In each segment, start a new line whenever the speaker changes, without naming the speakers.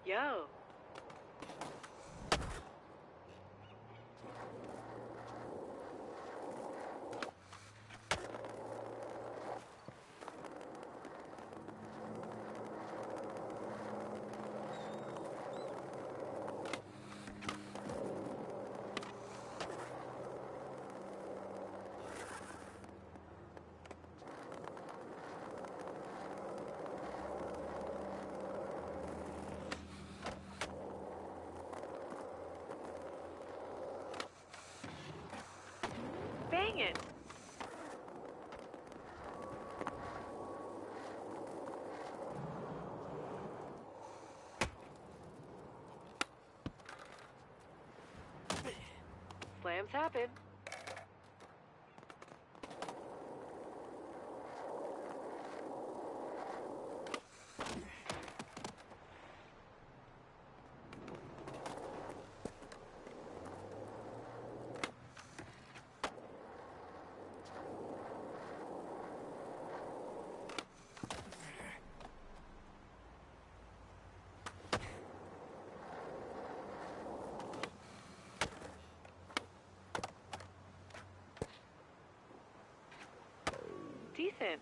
Yo. Bang it! Slams happen. Decent.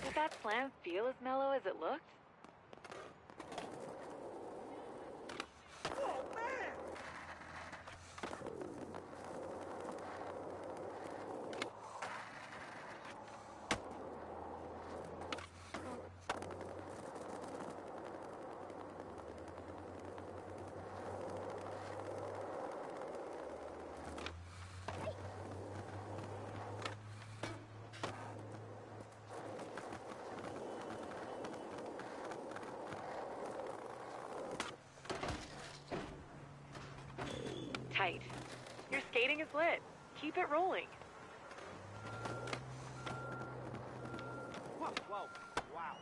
Did that slam feel as mellow as it looked? Tight. Your skating is lit. Keep it rolling.
Whoa, whoa, wow.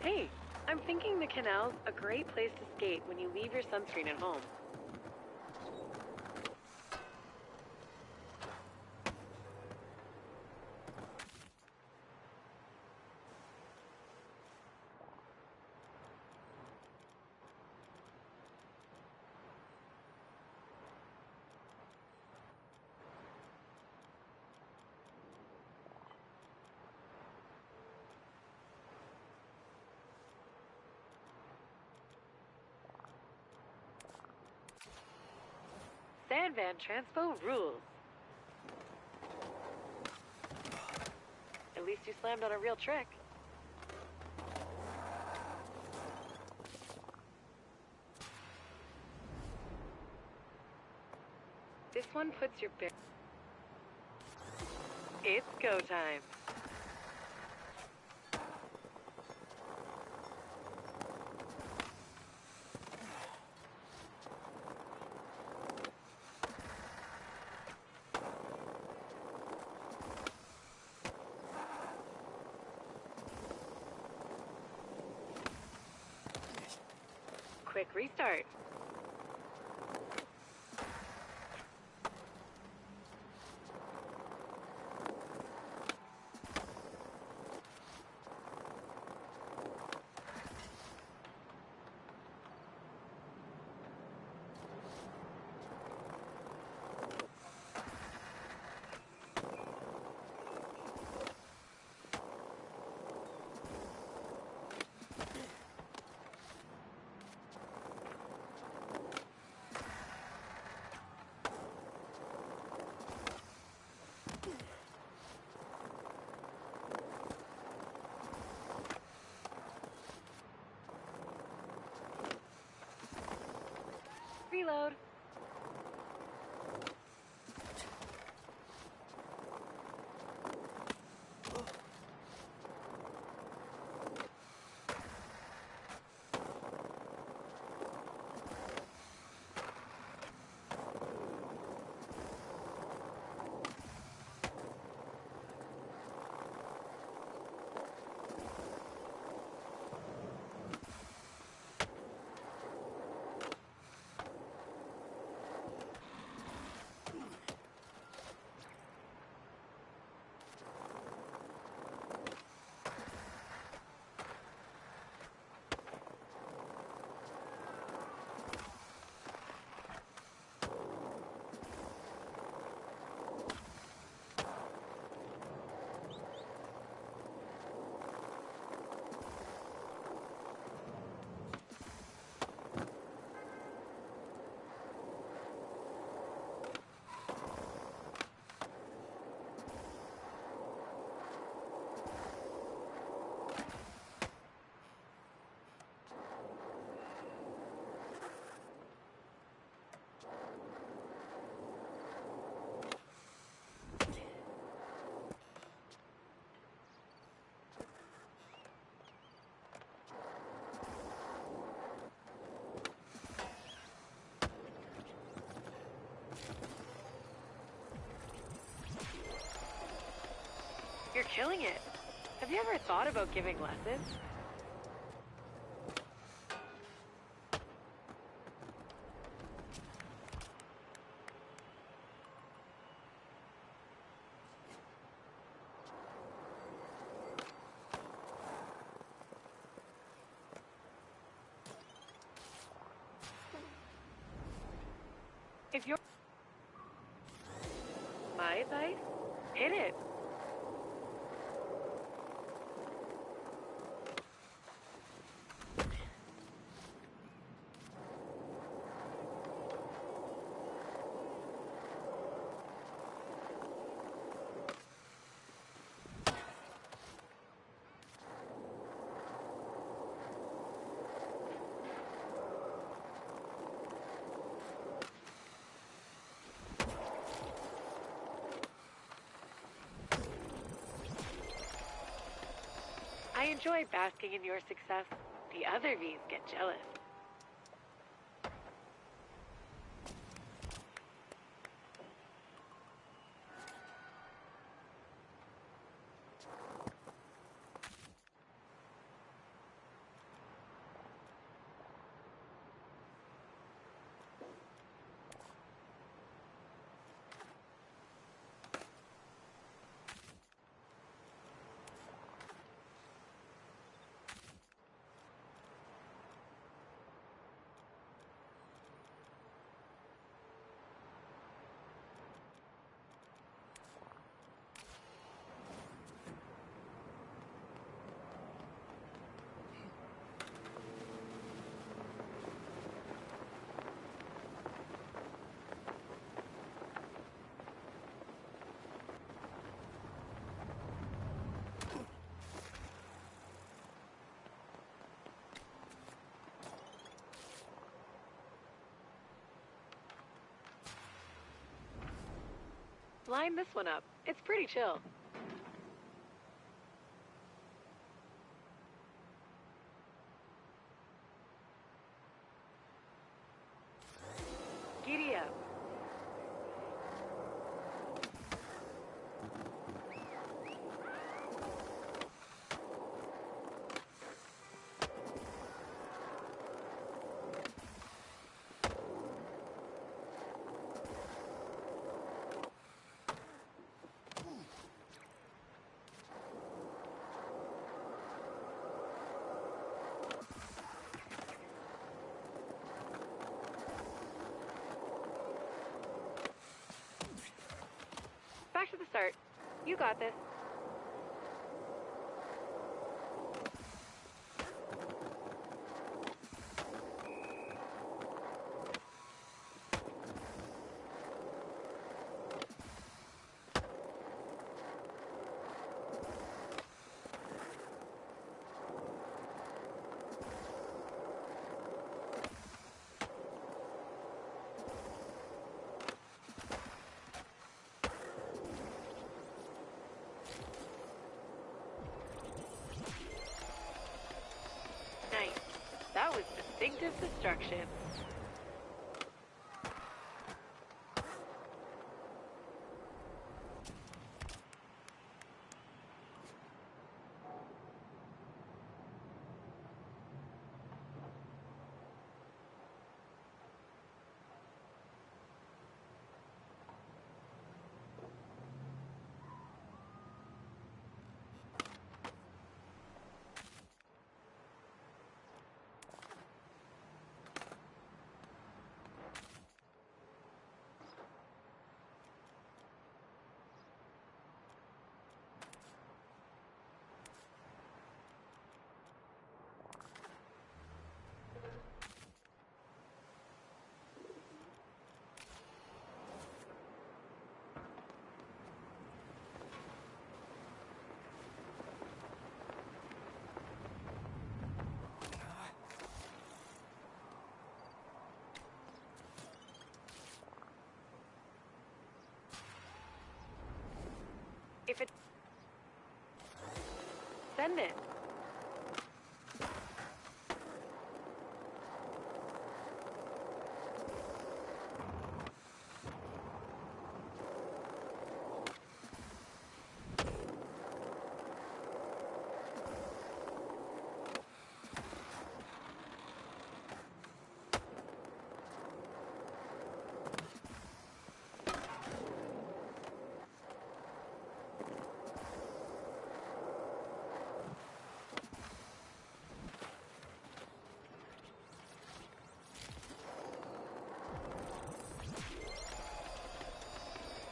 Hey, I'm thinking the canal's a great place to skate when you leave your sunscreen at home. Sandvan Transpo rules. At least you slammed on a real trick. This one puts your bear. It's go time. Quick restart. Reload. You're killing it. Have you ever thought about giving lessons? If you're my advice, hit it. I enjoy basking in your success. The other V's get jealous. Line this one up. It's pretty chill. Giddy up. Back to the start. You got this. Active destruction. If it... Send it.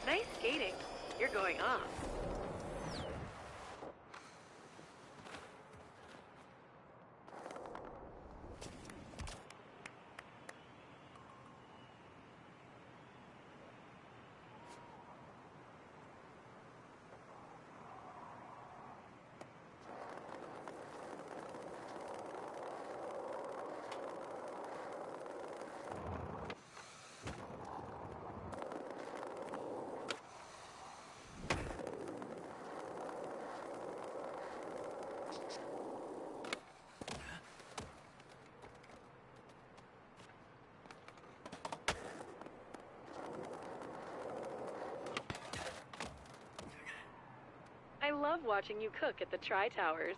Nice skating. You're going off. I love watching you cook at the Tri-Towers.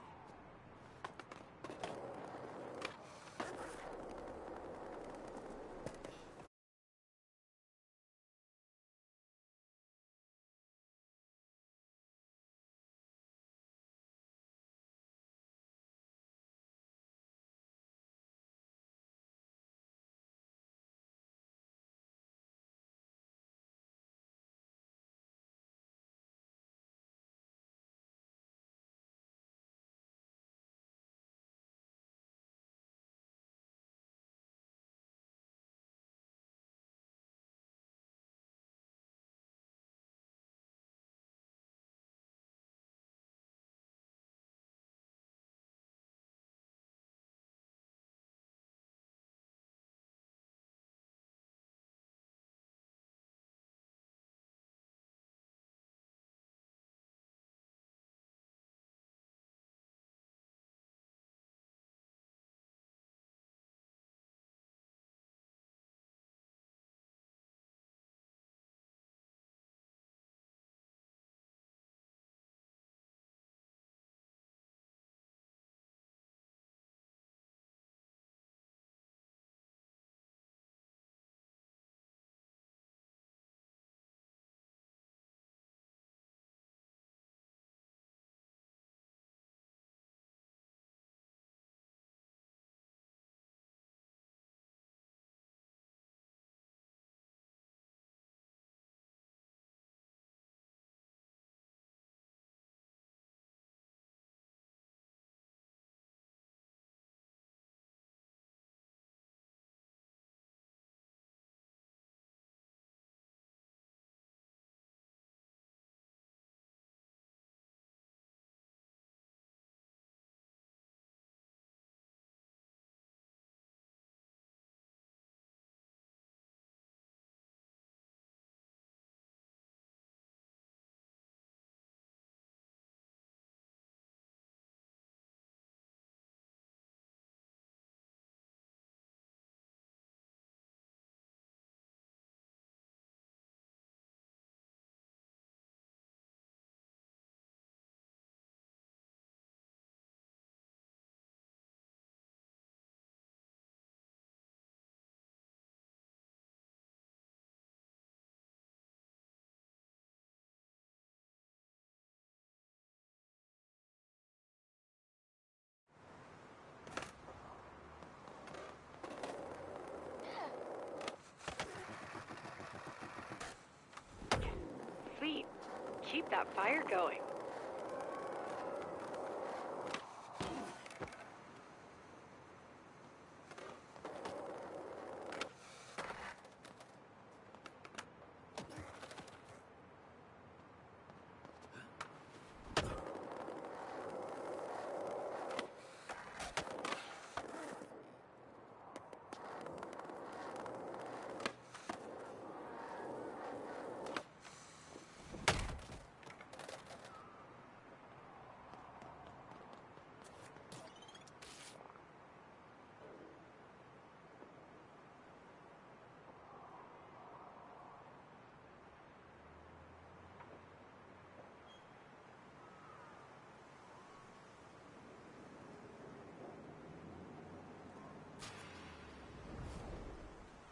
keep that fire going.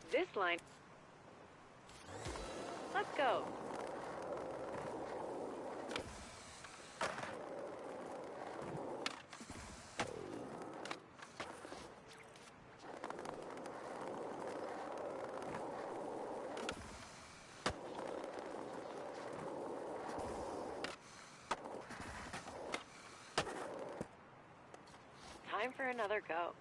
This line. Let's go. Time for another go.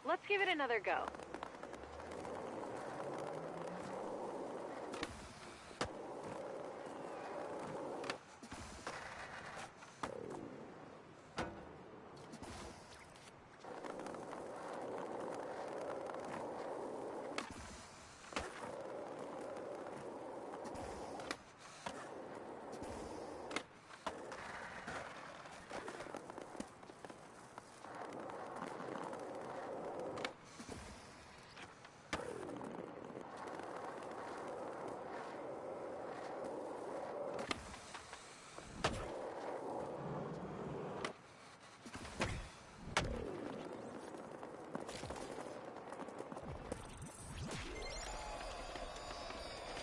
Let's give it another go.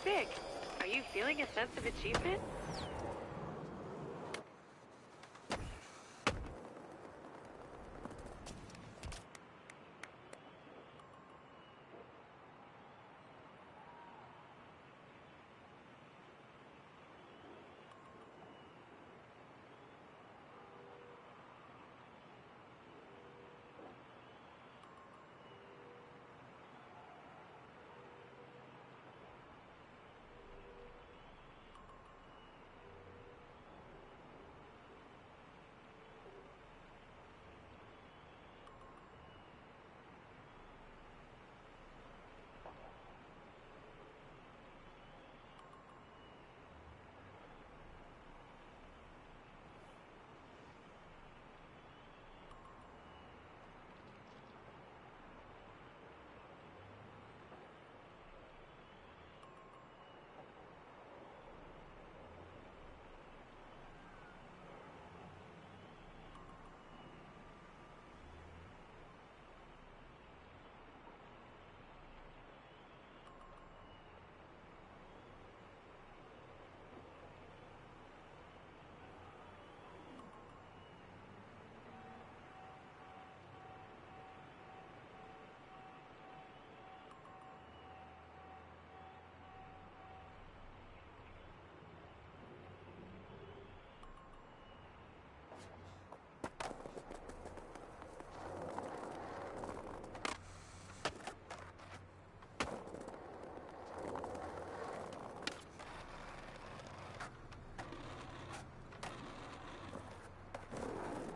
Big, are you feeling a sense of achievement?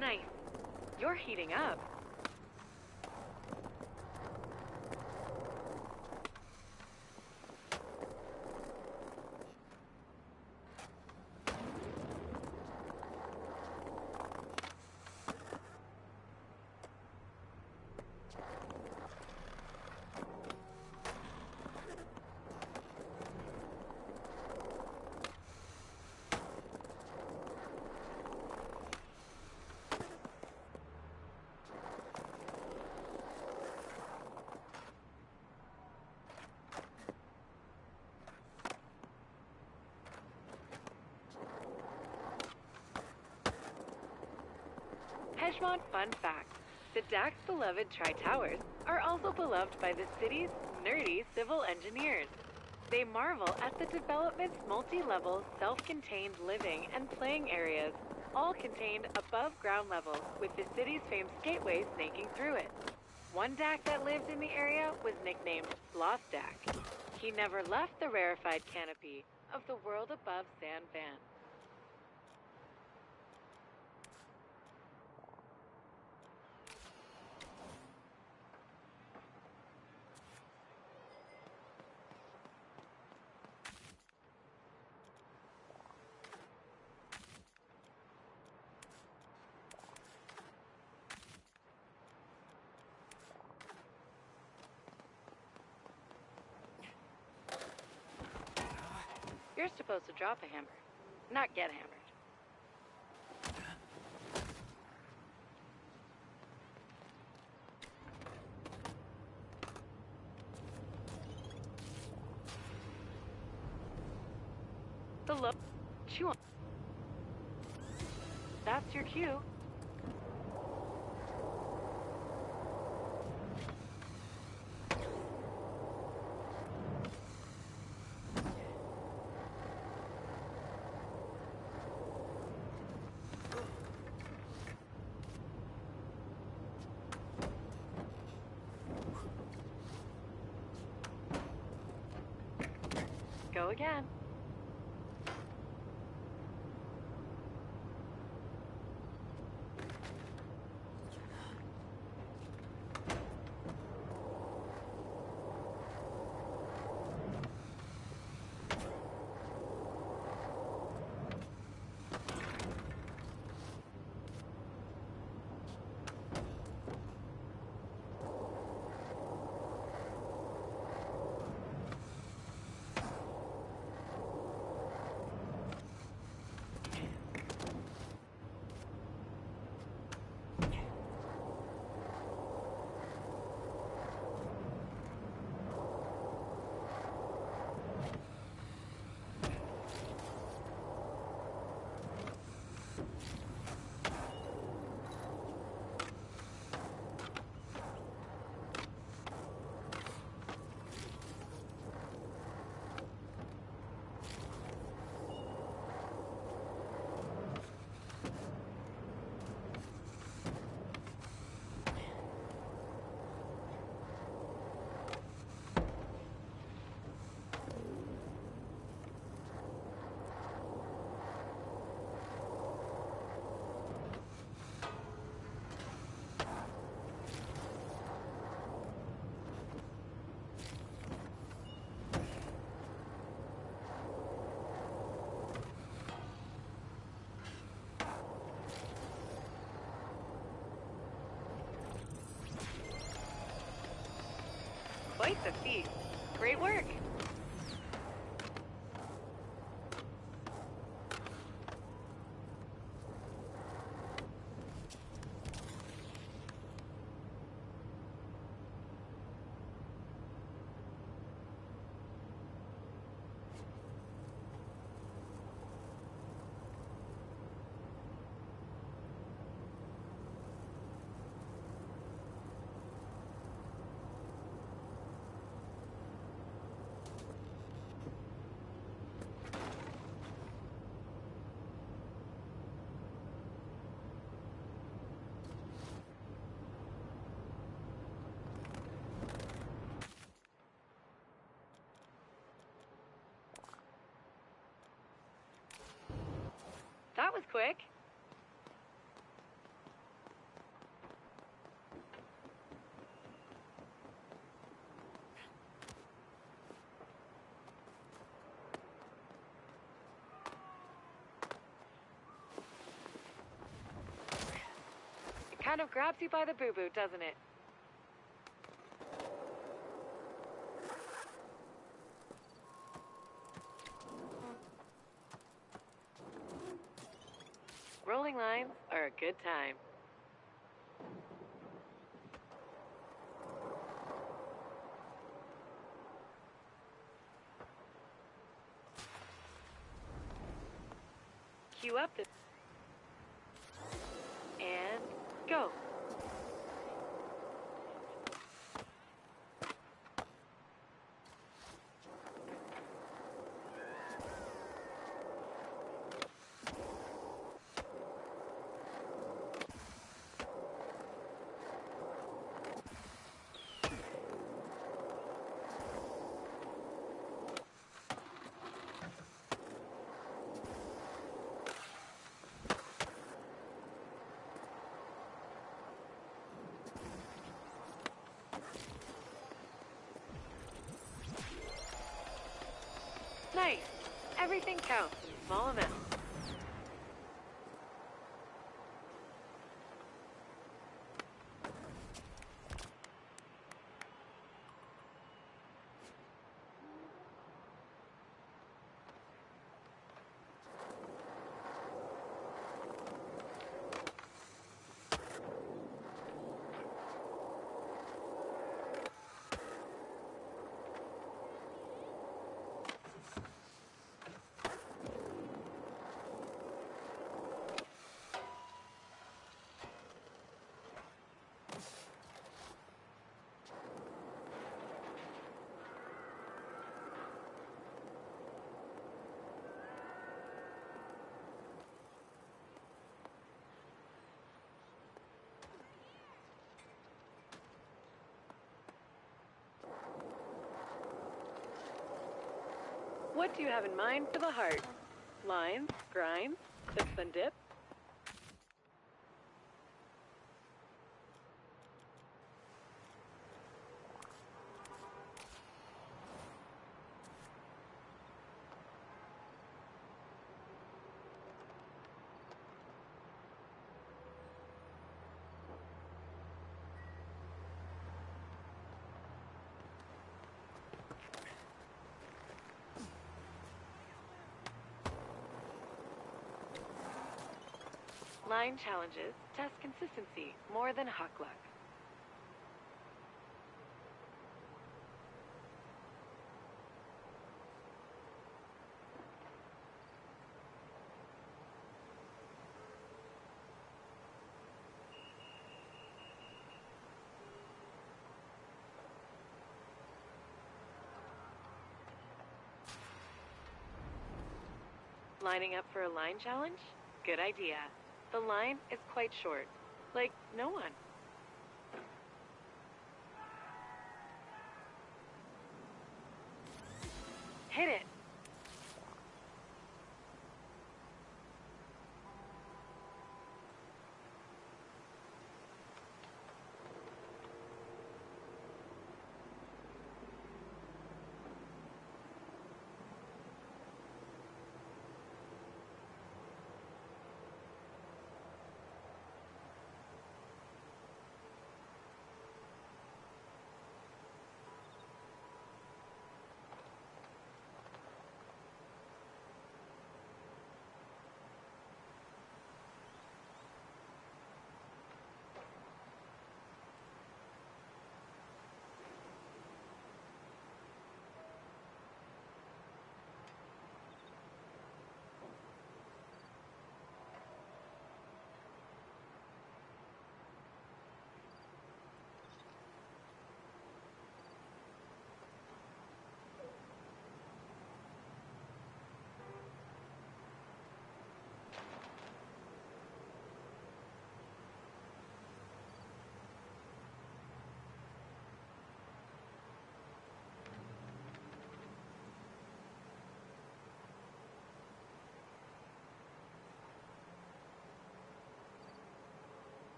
Nice. You're heating up. Edgemont fun fact. The DAC's beloved Tri-Towers are also beloved by the city's nerdy civil engineers. They marvel at the development's multi-level, self-contained living and playing areas, all contained above ground level with the city's famed skateway snaking through it. One DAC that lived in the area was nicknamed Lost DAC. He never left the rarefied canopy of the world above San Van. You're supposed to drop a hammer, not get hammered. The low chew on. That's your cue. Go again. Quite the feat. Great work. That was quick. It kind of grabs you by the boo-boo, doesn't it? Rolling lines are a good time. Cue up the... And Go. Nice. Everything counts. Small amounts. What do you have in mind for the heart? Lines, grinds, tips and dips? Line challenges test consistency more than huck luck. Lining up for a line challenge? Good idea. The line is quite short. Like, no one. Hit it!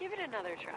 Give it another try.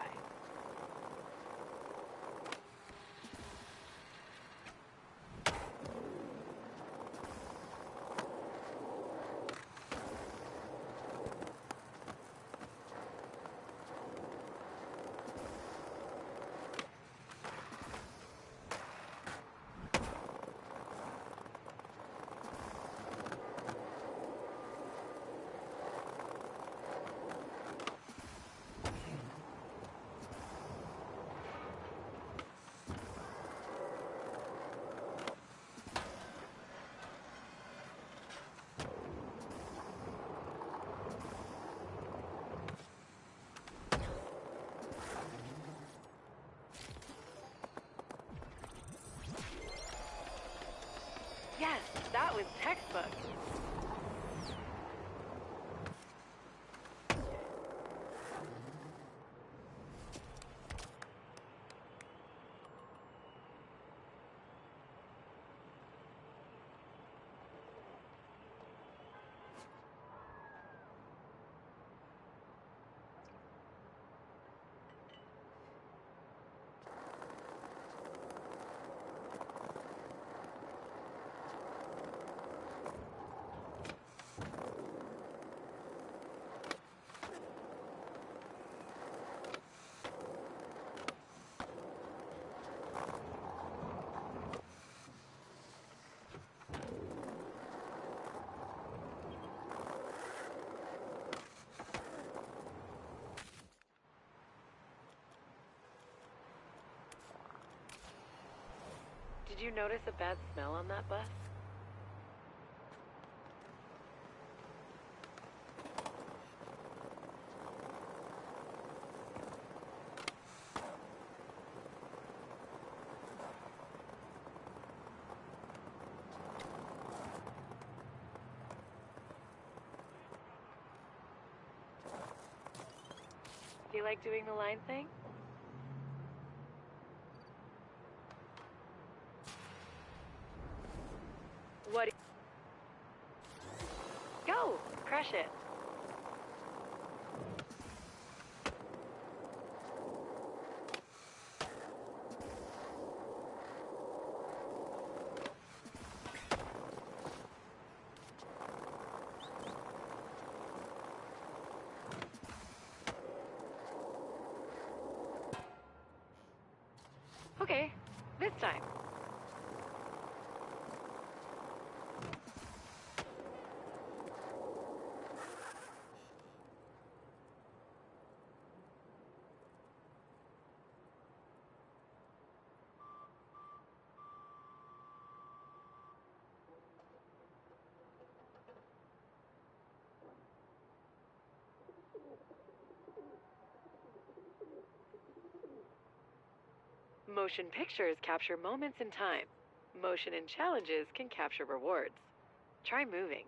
Yes, that was textbook. Did you notice a bad smell on that bus? Do you like doing the line thing? What? Go! Crush it. Okay, this time. Motion pictures capture moments in time. Motion and challenges can capture rewards. Try moving.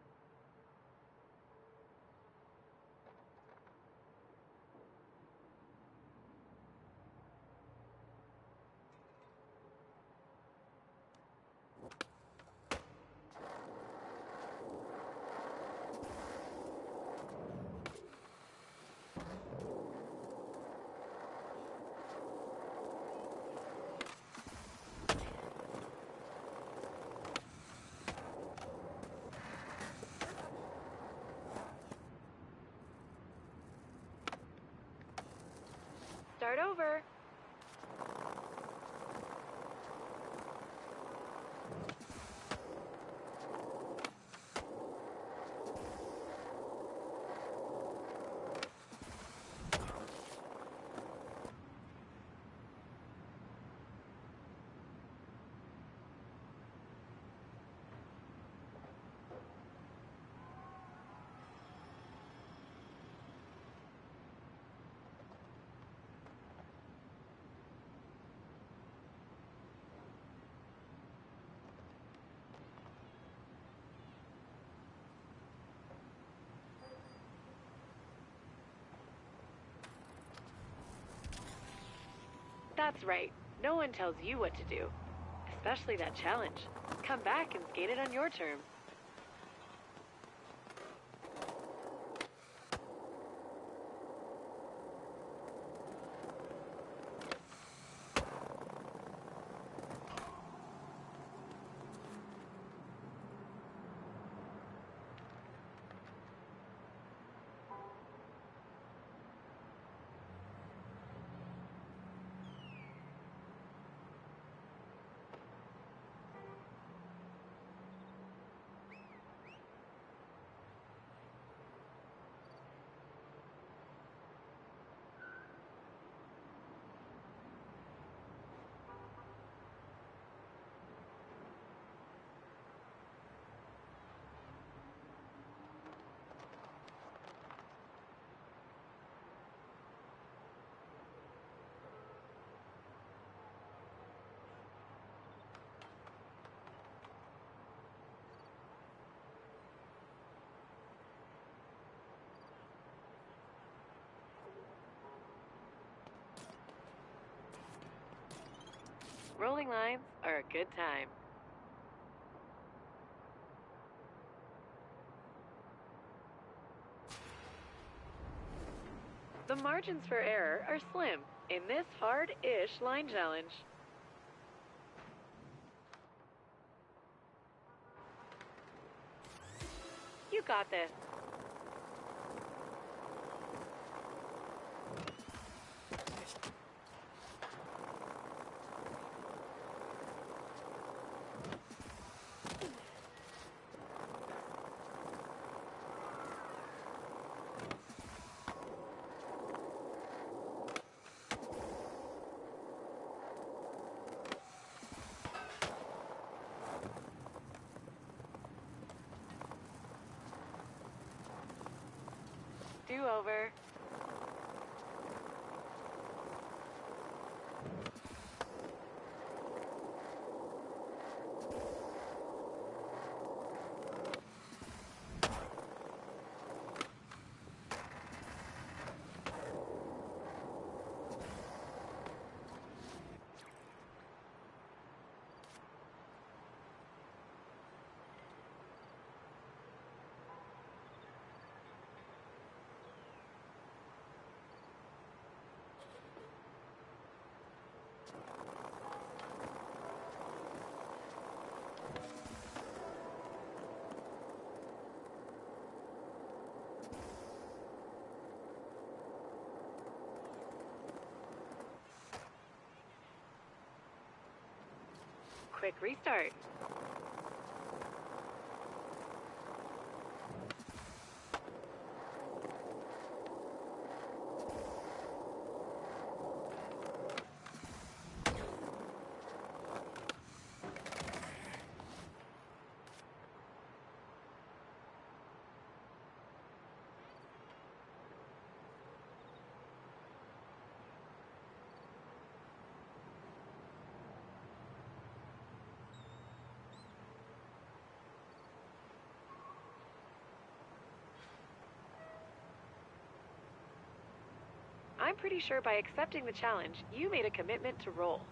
Start over. That's right. No one tells you what to do. Especially that challenge. Come back and skate it on your terms. Rolling lines are a good time. The margins for error are slim in this hard-ish line challenge. You got this. Do over. Quick restart. I'm pretty sure by accepting the challenge, you made a commitment to roll.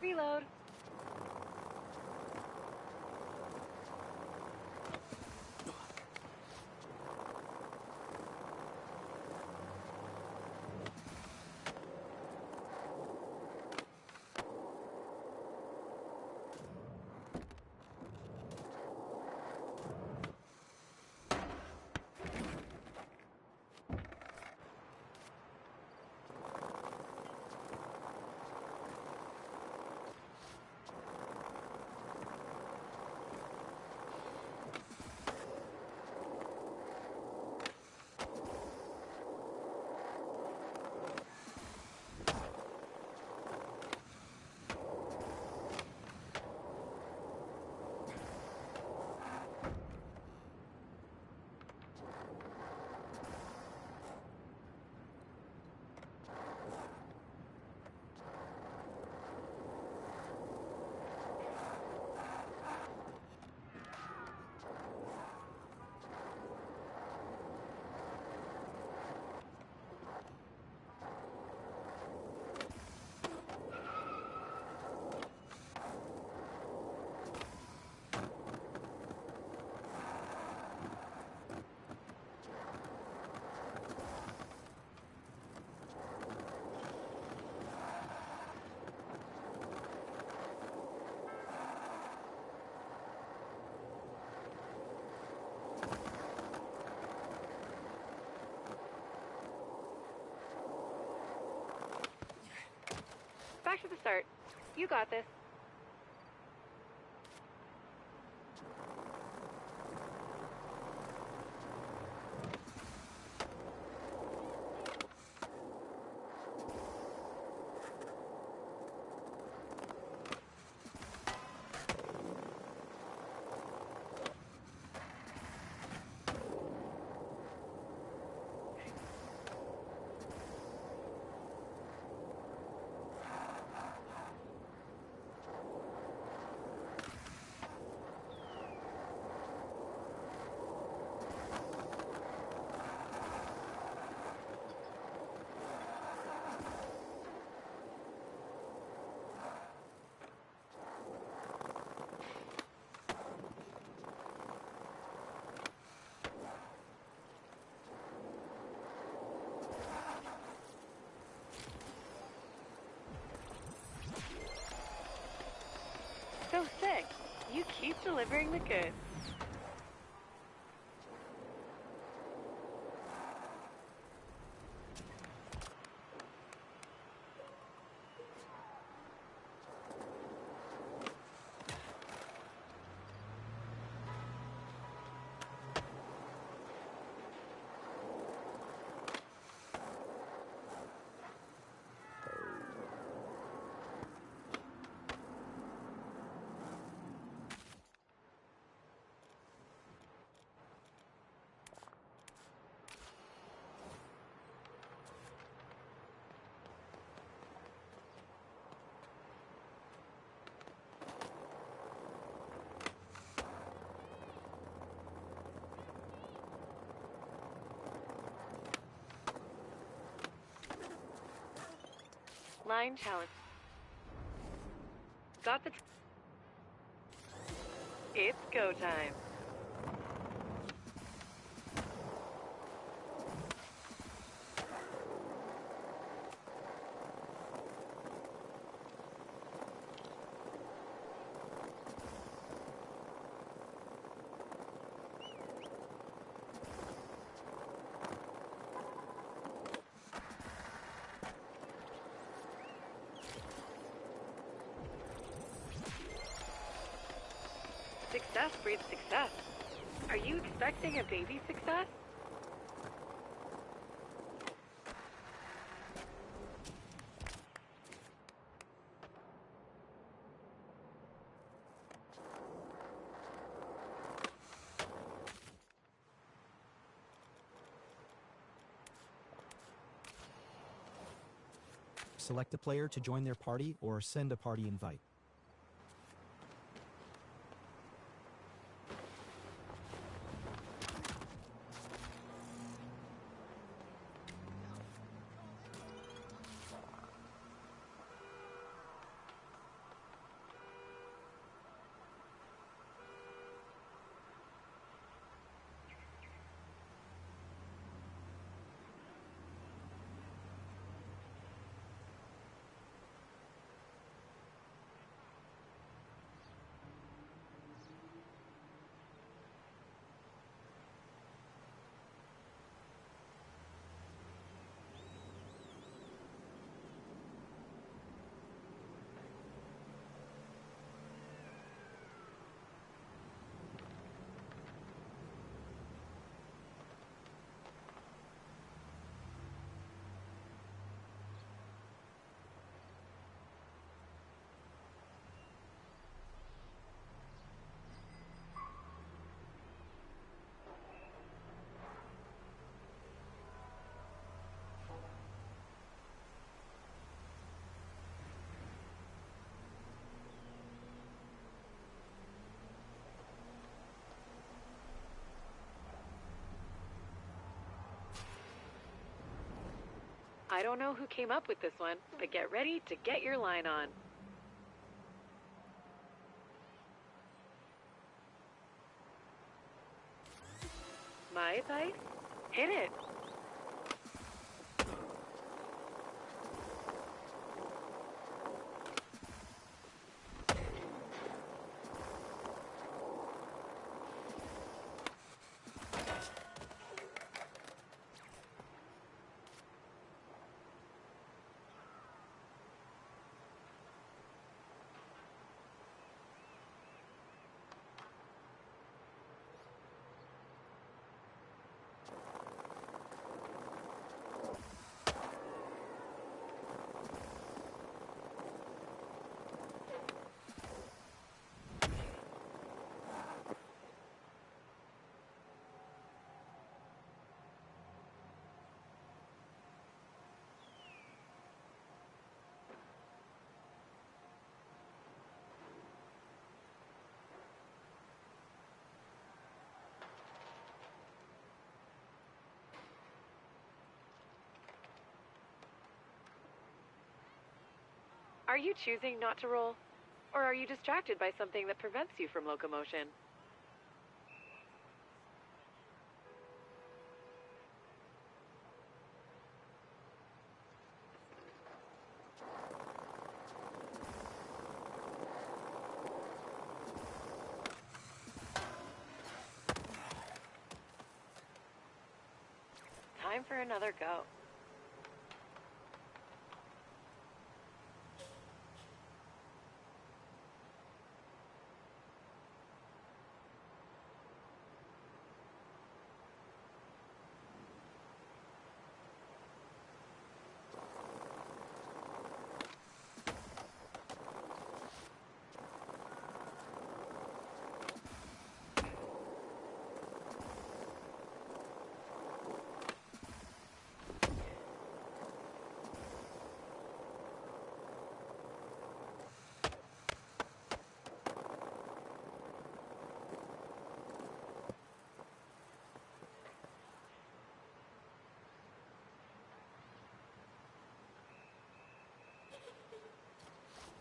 Reload. Back to the start. You got this. keep delivering the goods. Line challenge. Got the It's go time. Success breeds success. Are you expecting a baby success?
Select a player to join their party or send a party invite.
I don't know who came up with this one, but get ready to get your line on. My advice? Hit it. Are you choosing not to roll? Or are you distracted by something that prevents you from locomotion? time for another go.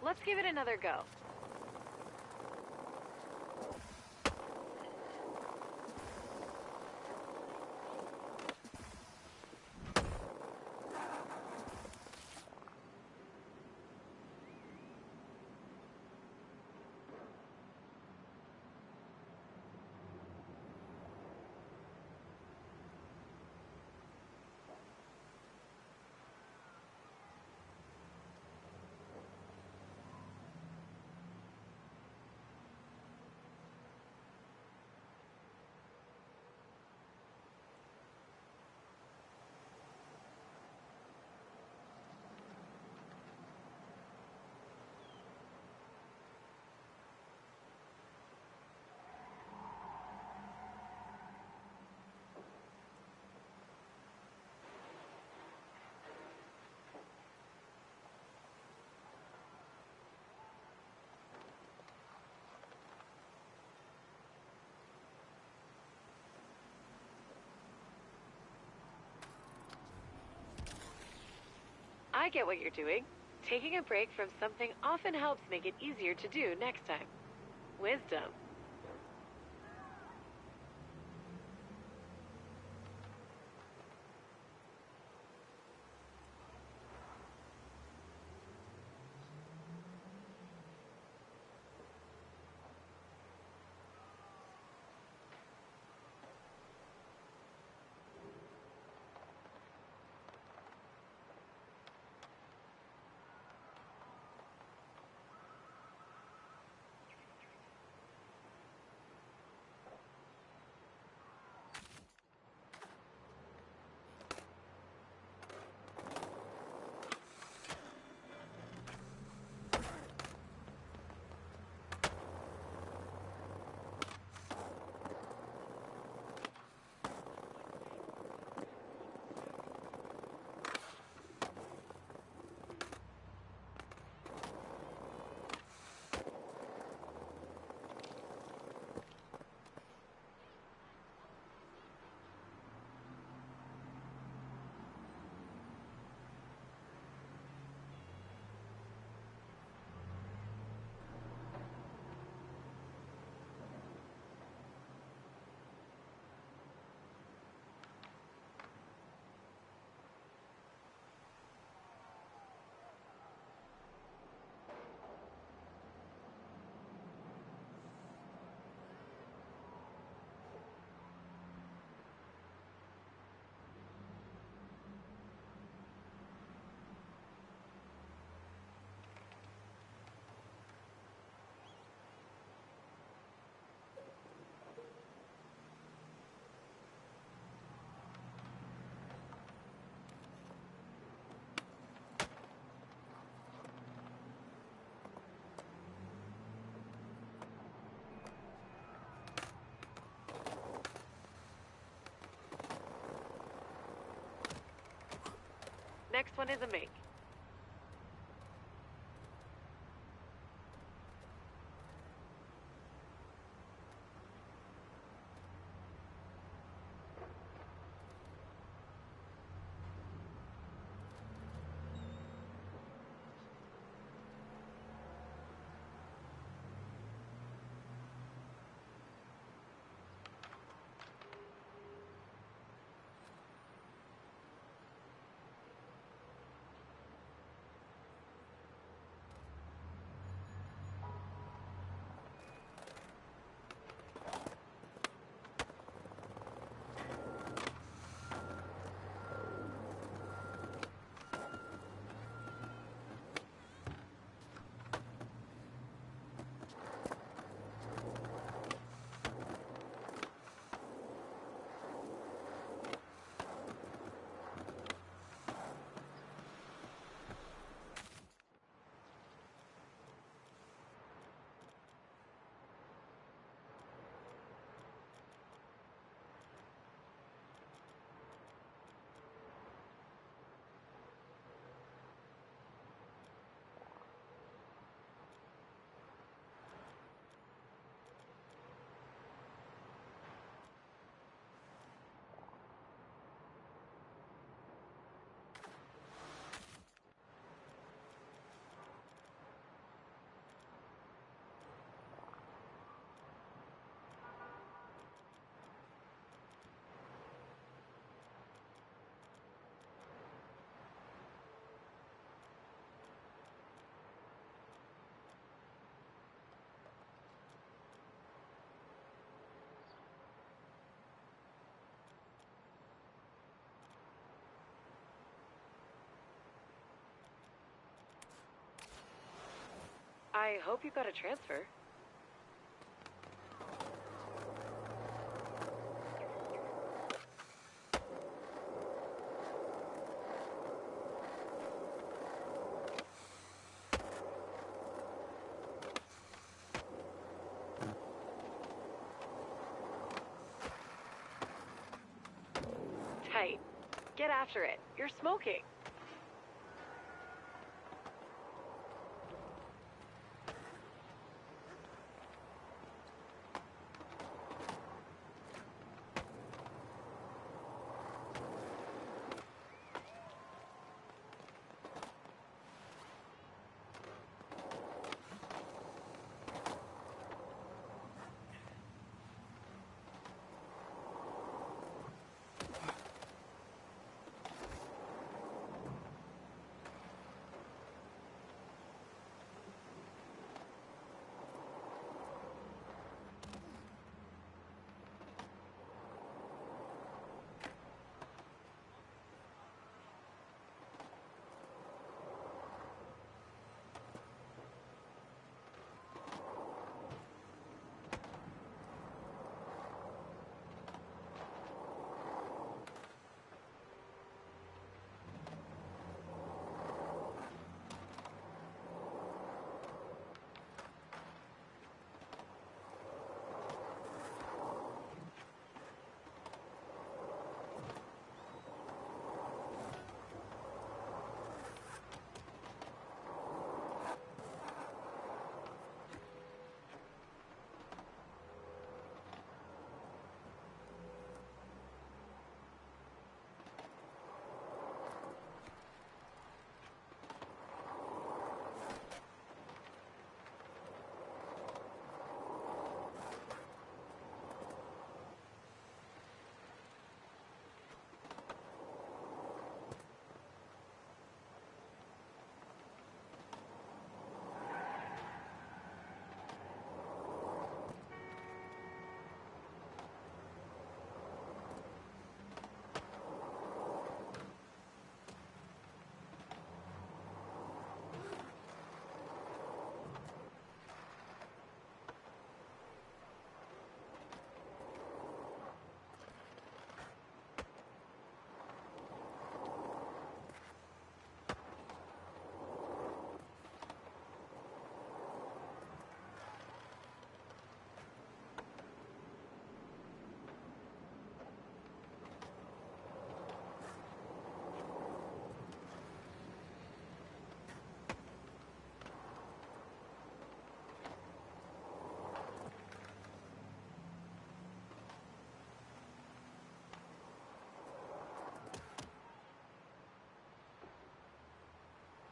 Let's give it another go. I get what you're doing. Taking a break from something often helps make it easier to do next time. Wisdom. Next one is a make. I hope you got a transfer. Tight. Get after it. You're smoking.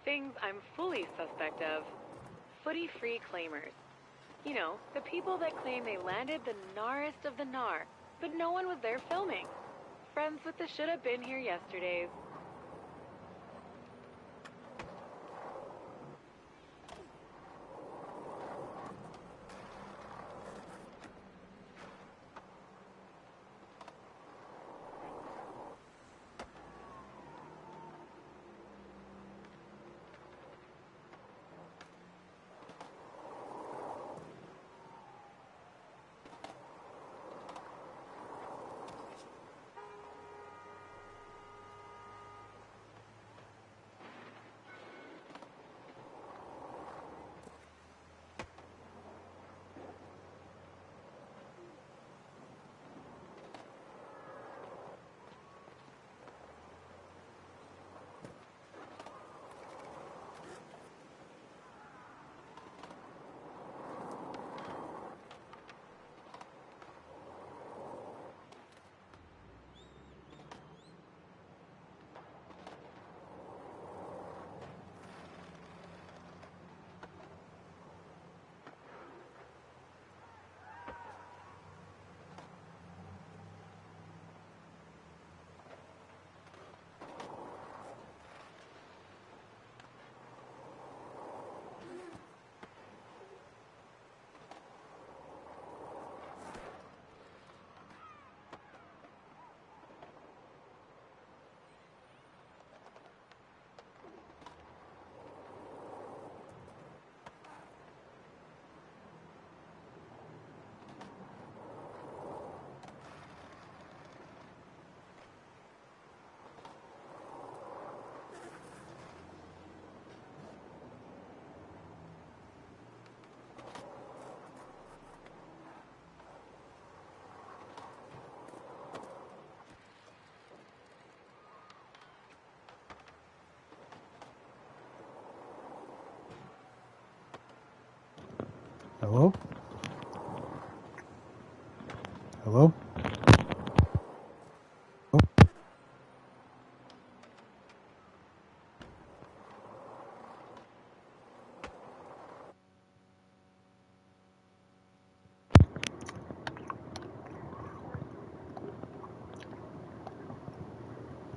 Things I'm fully suspect of. Footy-free claimers. You know, the people that claim they landed the gnarest of the gnar, but no one was there filming. Friends with the shoulda-been here yesterdays.
Hello? Hello? Oh.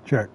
Check.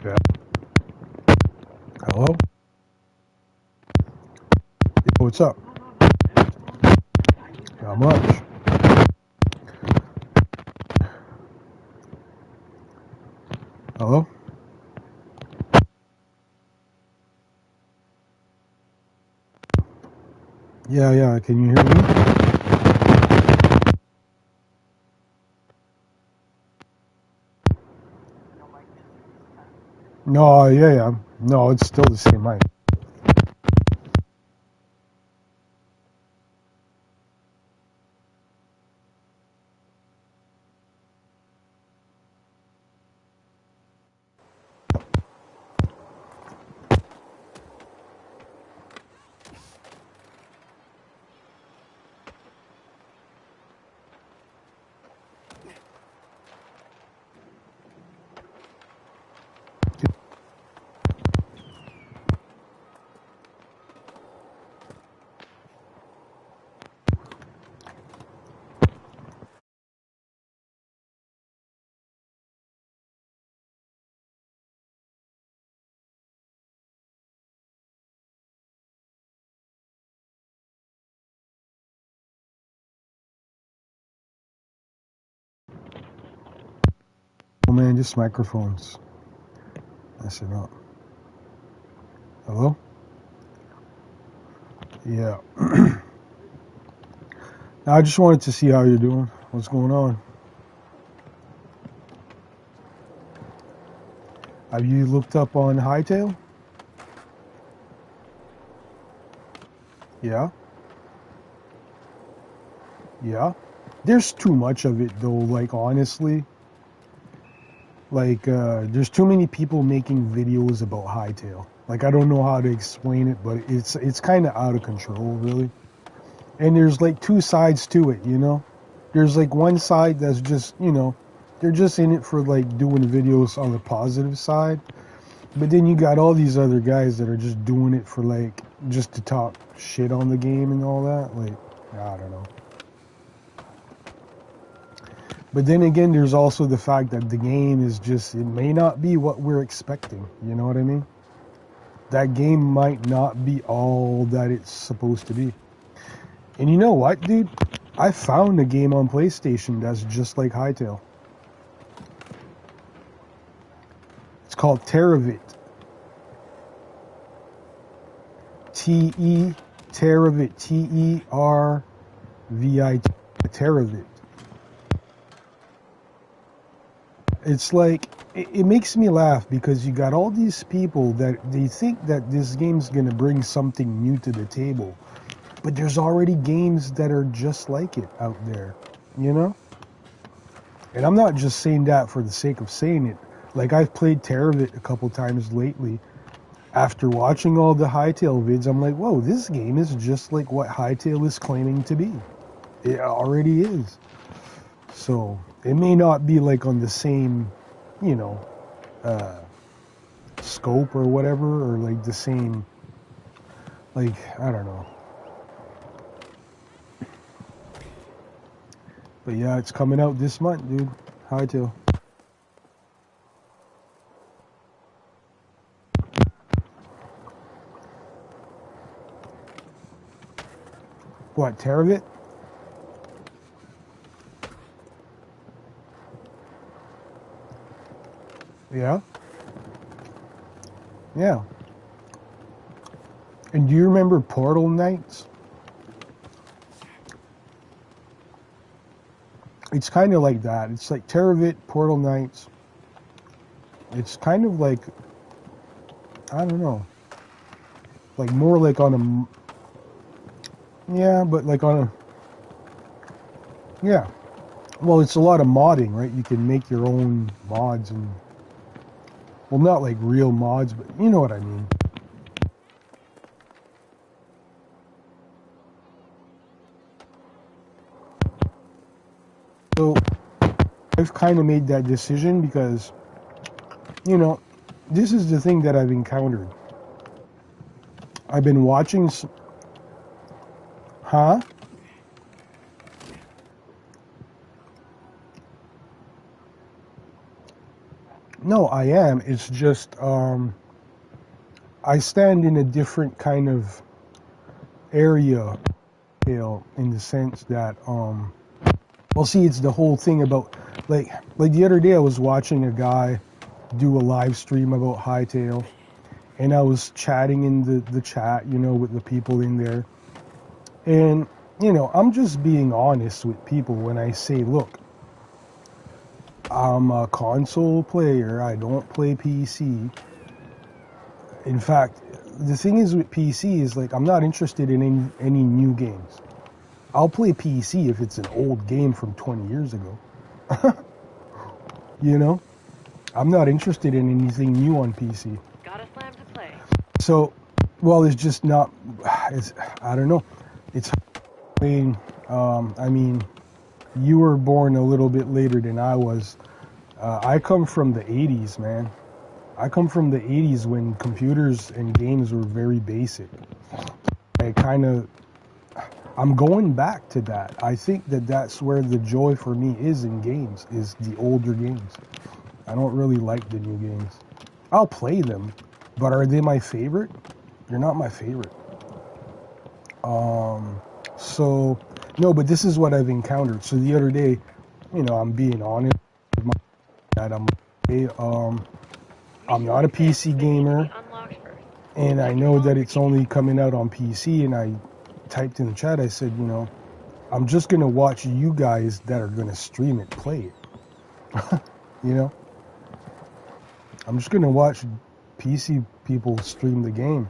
Yeah. Hello? Yo, what's up? Not much. Hello? Yeah, yeah. Can you hear me? No, yeah, yeah. No, it's still the same mic. Oh man, just microphones. Messing up. Hello? Yeah. I just wanted to see how you're doing. What's going on? Have you looked up on Hightail? Yeah. Yeah. There's too much of it though, like honestly. Like there's too many people making videos about Hightail. Like I don't know how to explain it, but it's kind of out of control, really. And there's like two sides to it, you know? There's like one side that's just, you know, they're just in it for like doing videos on the positive side. But then you got all these other guys that are just doing it for like, just to talk shit on the game and all that. Like, I don't know. But then again, there's also the fact that the game is just, it may not be what we're expecting. You know what I mean? That game might not be all that it's supposed to be. And you know what, dude? I found a game on PlayStation that's just like Hightail. It's called Terravit. Terravit. Tervit. Terravit. It's like, it makes me laugh because you got all these people that they think that this game's gonna bring something new to the table. But there's already games that are just like it out there, you know? And I'm not just saying that for the sake of saying it. Like, I've played Terravit a couple times lately. After watching all the Hytale vids, I'm like, whoa, this game is just like what Hytale is claiming to be. It already is. So, it may not be like on the same, you know, scope or whatever, or like the same, like, I don't know. But yeah, it's coming out this month, dude. Hytale. What, Terravit? Yeah. Yeah. And do you remember Portal Knights? It's kind of like that. It's like Terravit, Portal Knights. It's kind of like, I don't know, like more like on a, yeah, but like on a, yeah. Well, it's a lot of modding, right? You can make your own mods and, well, not like real mods, but you know what I mean. So I've kind of made that decision because, you know, this is the thing that I've encountered. I've been watching, huh? No, I am. It's just, I stand in a different kind of area, in the sense that, well, see, it's the whole thing about, like the other day I was watching a guy do a live stream about Hytale, and I was chatting in the chat, you know, with the people in there, and, you know, I'm just being honest with people when I say, look, I'm a console player, I don't play PC. In fact, the thing is with PC is, like, I'm not interested in any new games. I'll play PC if it's an old game from 20 years ago. You know? I'm not interested in anything new on PC.
Got a slam to play.
So, well, it's just not, it's, I don't know. It's, I mean, you were born a little bit later than I was. I come from the 80s, man. I come from the 80s when computers and games were very basic. I'm going back to that. I think that that's where the joy for me is in games, is the older games. I don't really like the new games. I'll play them, but are they my favorite? They're not my favorite. So, no, but this is what I've encountered. So the other day, you know, I'm being honest with my dad. I'm not a PC gamer, and I know that it's only coming out on PC, and I typed in the chat, I said, you know, I'm just going to watch you guys that are going to stream it, play it. You know? I'm just going to watch PC people stream the game.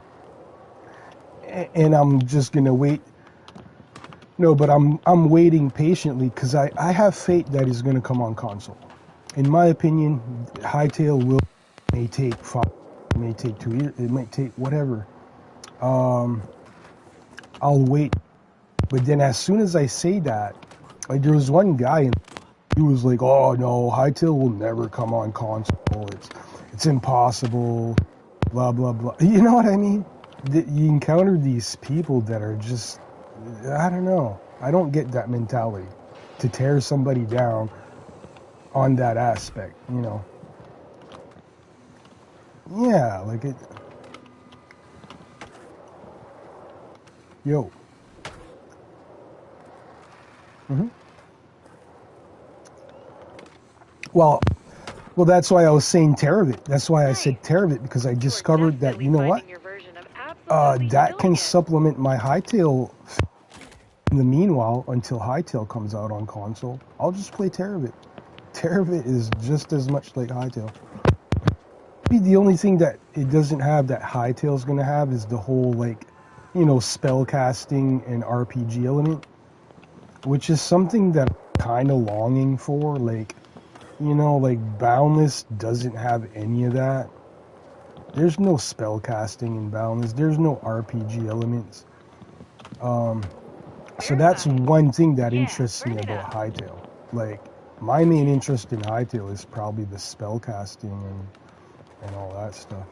And I'm just going to wait. No, but I'm waiting patiently because I have faith that it's going to come on console. In my opinion, Hytale may take 5, it may take 2 years, it might take whatever. I'll wait. But then as soon as I say that, like there was one guy and he was like, oh no, Hytale will never come on console. It's impossible, blah, blah, blah. You know what I mean? You encounter these people that are just, I don't know. I don't get that mentality to tear somebody down on that aspect, you know. Yeah, like it. Yo. Well, that's why I was saying Terravit. That's why I said Terravit, because I discovered that, you know what? That can supplement my Hytale in the meanwhile until Hytale comes out on console. I'll just play Terravit. Terravit is just as much like Hytale. Maybe the only thing that it doesn't have that Hytale's going to have is the whole, like, you know, spell casting and RPG element, which is something that I'm kind of longing for. Like, you know, like Boundless doesn't have any of that. There's no spell casting in Boundless. There's no RPG elements. So that's one thing that interests me about Hytale. Like, my main interest in Hytale is probably the spell casting and all that stuff.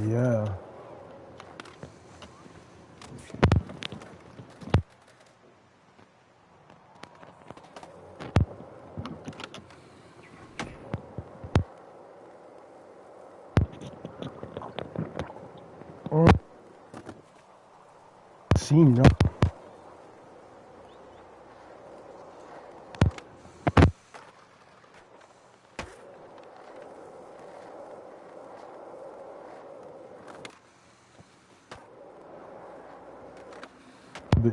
Yeah. Seen, no.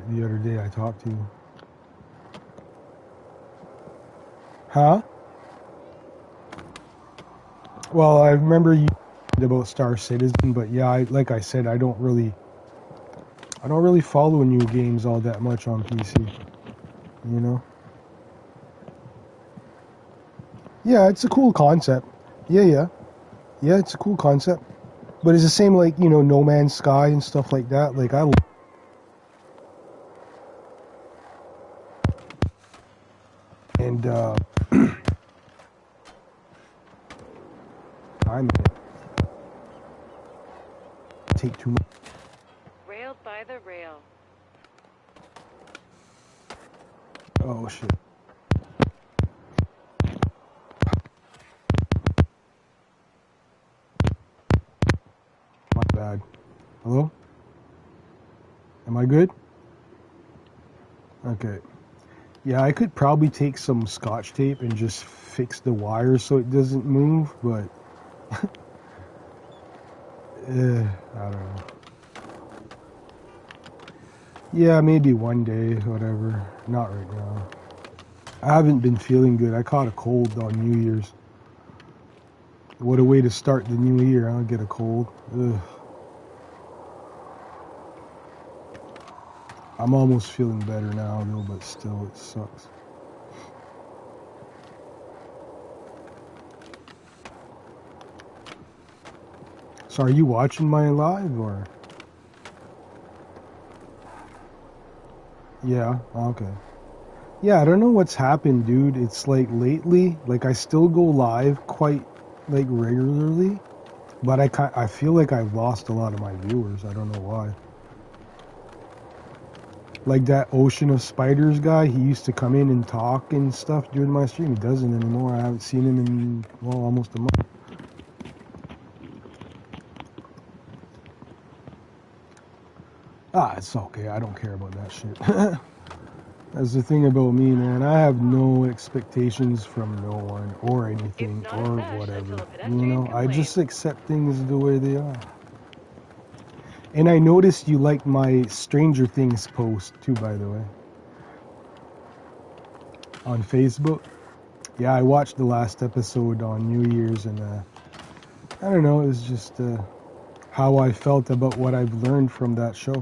The other day I talked to you. Huh? Well, I remember you about Star Citizen, but yeah, like I said, I don't really follow new games all that much on PC. You know? Yeah, it's a cool concept. Yeah, it's a cool concept. But it's the same like, you know, No Man's Sky and stuff like that. Like, and I'm take too much.
Railed by the rail.
Oh shit. My bad. Hello? Am I good? Okay. Yeah, I could probably take some scotch tape and just fix the wire so it doesn't move, but I don't know. Yeah, maybe one day, whatever. Not right now. I haven't been feeling good. I caught a cold on New Year's. What a way to start the new year, huh? Get a cold. Ugh. I'm almost feeling better now, though, but still, it sucks. So, are you watching my live, or? Yeah, okay. Yeah, I don't know what's happened, dude. It's like lately, like I still go live quite like regularly, but I feel like I've lost a lot of my viewers. I don't know why. Like that Ocean of Spiders guy, he used to come in and talk and stuff during my stream. He doesn't anymore. I haven't seen him in, well, almost a month. Ah, it's okay. I don't care about that shit. That's the thing about me, man. I have no expectations from no one or anything or whatever. You know, I just accept things the way they are. And I noticed you liked my Stranger Things post too, by the way. On Facebook. Yeah, I watched the last episode on New Year's, and I don't know, it was just how I felt about what I've learned from that show.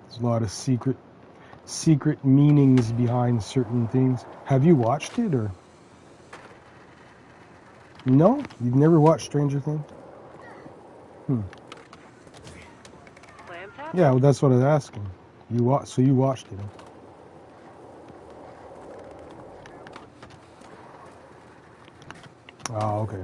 There's a lot of secret meanings behind certain things. Have you watched it, or? No? You've never watched Stranger Things? Yeah, well, that's what I was asking. So you watched it. Oh, okay.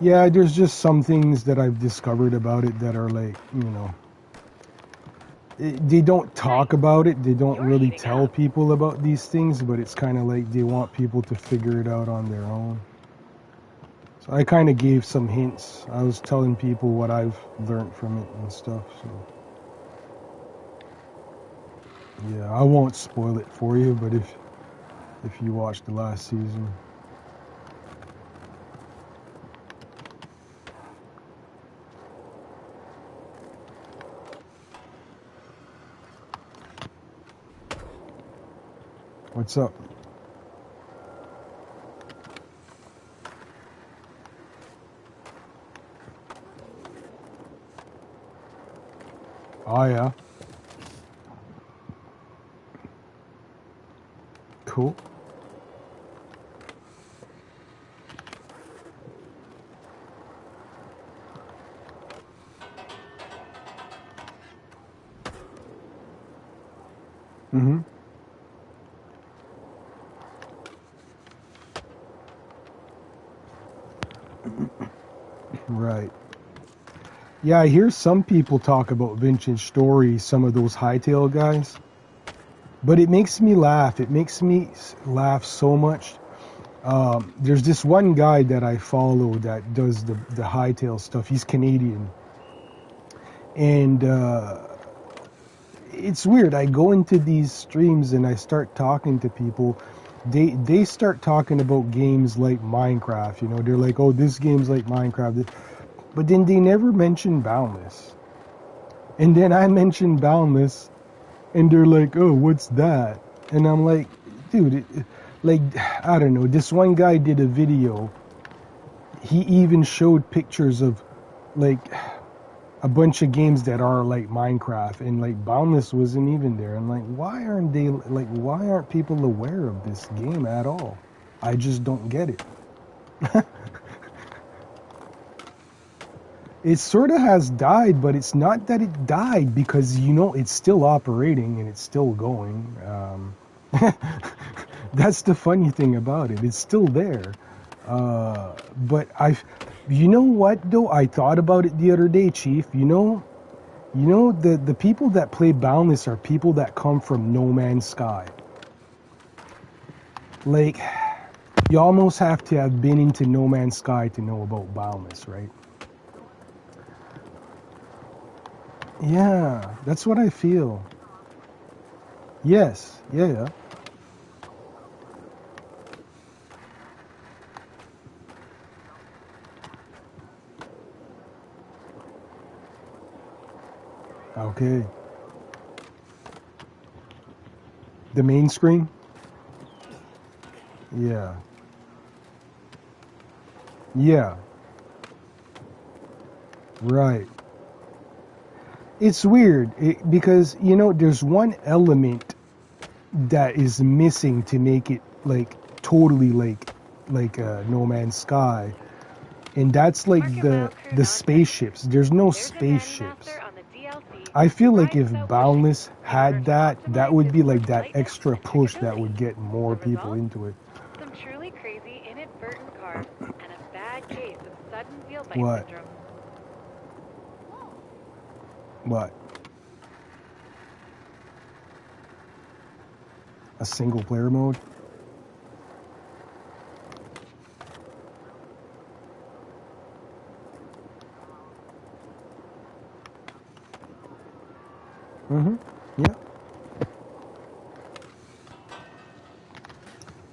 Yeah, there's just some things that I've discovered about it that are like, you know, they don't talk about it. They don't really tell people about these things, but it's kind of like they want people to figure it out on their own. So I kind of gave some hints. I was telling people what I've learned from it and stuff. So yeah, I won't spoil it for you, but if you watched the last season. What's up? Oh yeah. Cool. Mm-hmm. Right. Yeah, I hear some people talk about Vintage Stories, some of those hightail guys. But it makes me laugh. It makes me laugh so much. There's this one guy that I follow that does the hightail stuff. He's Canadian. And it's weird. I go into these streams and I start talking to people. They start talking about games like Minecraft. You know, they're like, oh, this game's like Minecraft. But then they never mention Boundless. And then I mention Boundless, and they're like, oh, what's that? And I'm like, dude, like, I don't know. This one guy did a video. He even showed pictures of, like, a bunch of games that are like Minecraft, and like Boundless wasn't even there. And like, why aren't people aware of this game at all? I just don't get it. It sort of has died, but it's not that it died, because, you know, it's still operating and it's still going. That's the funny thing about it. It's still there. But you know what though? I thought about it the other day, Chief. You know, the people that play Boundless are people that come from No Man's Sky. Like, you almost have to have been into No Man's Sky to know about Boundless, right? Yeah, that's what I feel. Yes, yeah. Okay. The main screen? Yeah. Yeah. Right. It's weird because, you know, there's one element that is missing to make it like totally like No Man's Sky, and that's like the spaceships. There's no spaceships. I feel like if Boundless had that, that would be like that extra push that would get more people into it.
Some truly crazy inadvertent carbs and a bad case of sudden feel bite
What?
syndrome.
What? A single player mode? Mm-hmm. Yeah.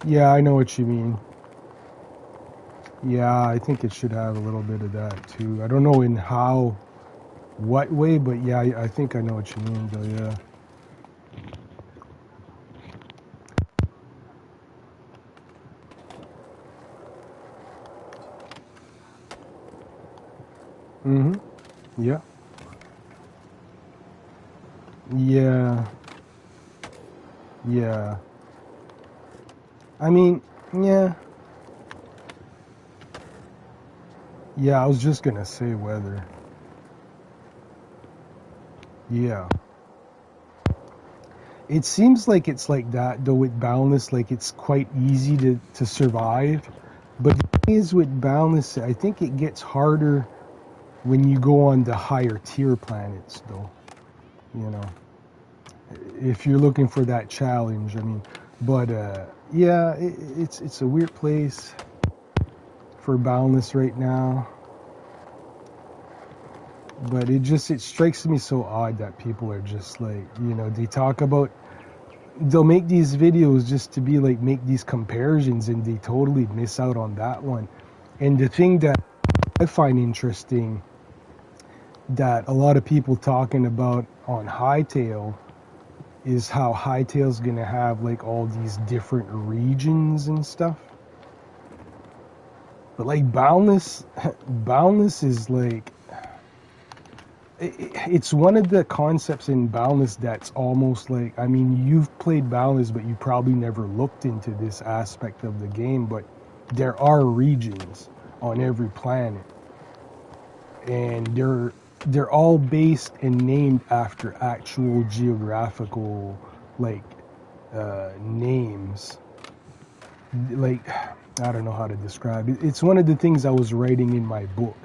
Yeah, I know what you mean. Yeah, I think it should have a little bit of that too. I don't know in what way, but yeah, I think I know what you mean though, yeah. Mm-hmm. Yeah. Yeah. Yeah. I mean, yeah. Yeah, I was just gonna say weather. Yeah. It seems like it's like that though with Boundless, like it's quite easy to survive. But the thing is with Boundless, I think it gets harder when you go on the higher tier planets though. You know. If you're looking for that challenge, I mean, but yeah, it's a weird place for Boundless right now. But it strikes me so odd that people are just like, you know, they'll make these videos just to be like, make these comparisons, and they totally miss out on that one. And the thing that I find interesting that a lot of people talking about on Hightail is how Hightail's gonna have like all these different regions and stuff. But like Boundless is like, it's one of the concepts in Boundless that's almost like, I mean, you've played Boundless, but you probably never looked into this aspect of the game, but there are regions on every planet, and they're all based and named after actual geographical, like, names. Like, I don't know how to describe it. It's one of the things I was writing in my book.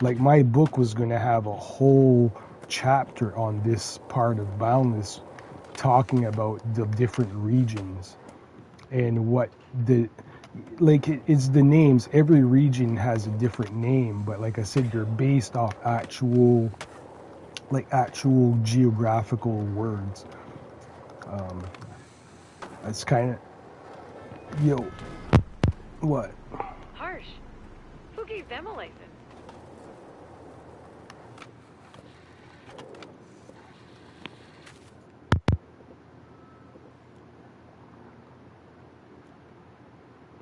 Like, my book was going to have a whole chapter on this part of Boundless, talking about the different regions and what the, like, it's the names. Every region has a different name, but like I said, they're based off actual, like, actual geographical words. That's kind of, yo, what?
Harsh. Who gave them a license?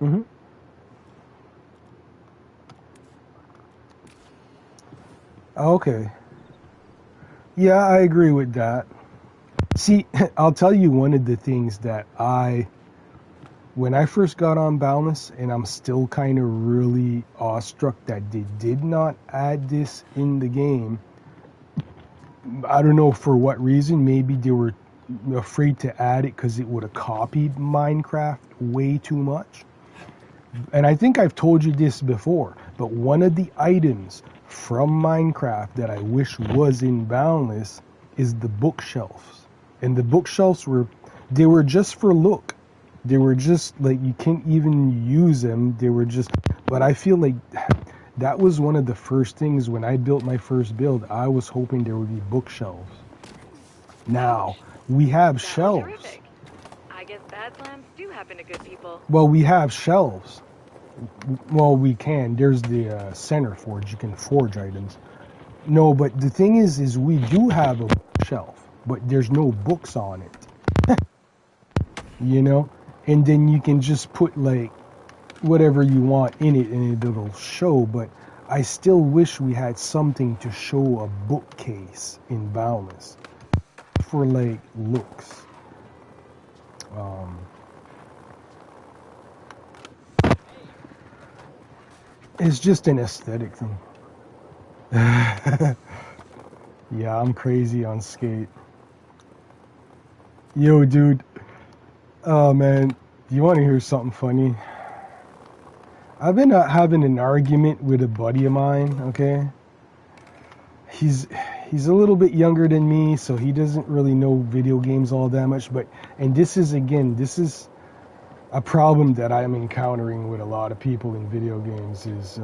Mm-hmm. Okay. Yeah, I agree with that. See, I'll tell you one of the things that when I first got on Boundless, and I'm still kind of really awestruck that they did not add this in the game. I don't know for what reason. Maybe they were afraid to add it because it would have copied Minecraft way too much. And I think I've told you this before, but one of the items from Minecraft that I wish was in Boundless is the bookshelves. And the bookshelves they were just for look. They were just like, you can't even use them. They were just, but I feel like that was one of the first things when I built my first build. I was hoping there would be bookshelves. Now, we have shelves.
Terrific. I guess bad slams do happen to good people.
Well, we have shelves. Well, we can. There's the center forge. You can forge items. No, but the thing is we do have a shelf, but there's no books on it. You know? And then you can just put, like, whatever you want in it and it'll show, but I still wish we had something to show a bookcase in Boundless for, like, looks. It's just an aesthetic thing. Yeah, I'm crazy on skate. Yo, dude. Oh, man. Do you want to hear something funny? I've been having an argument with a buddy of mine, okay? He's a little bit younger than me, so he doesn't really know video games all that much, and this is a problem that I'm encountering with a lot of people in video games is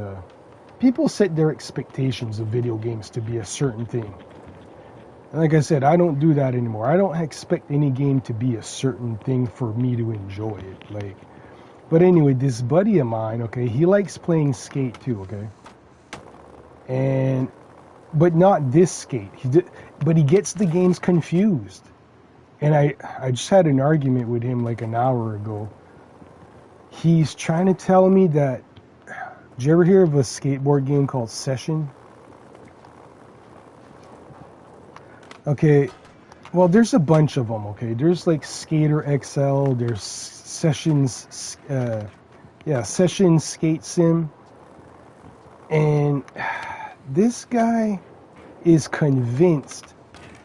people set their expectations of video games to be a certain thing. And like I said, I don't do that anymore. I don't expect any game to be a certain thing for me to enjoy it. But anyway, this buddy of mine, okay, he likes playing Skate too, okay? But not this Skate. But he gets the games confused. And I just had an argument with him like an hour ago. He's trying to tell me that, did you ever hear of a skateboard game called Session? Okay, well, there's a bunch of them, okay? There's like Skater XL, there's Session Skate Sim. And this guy is convinced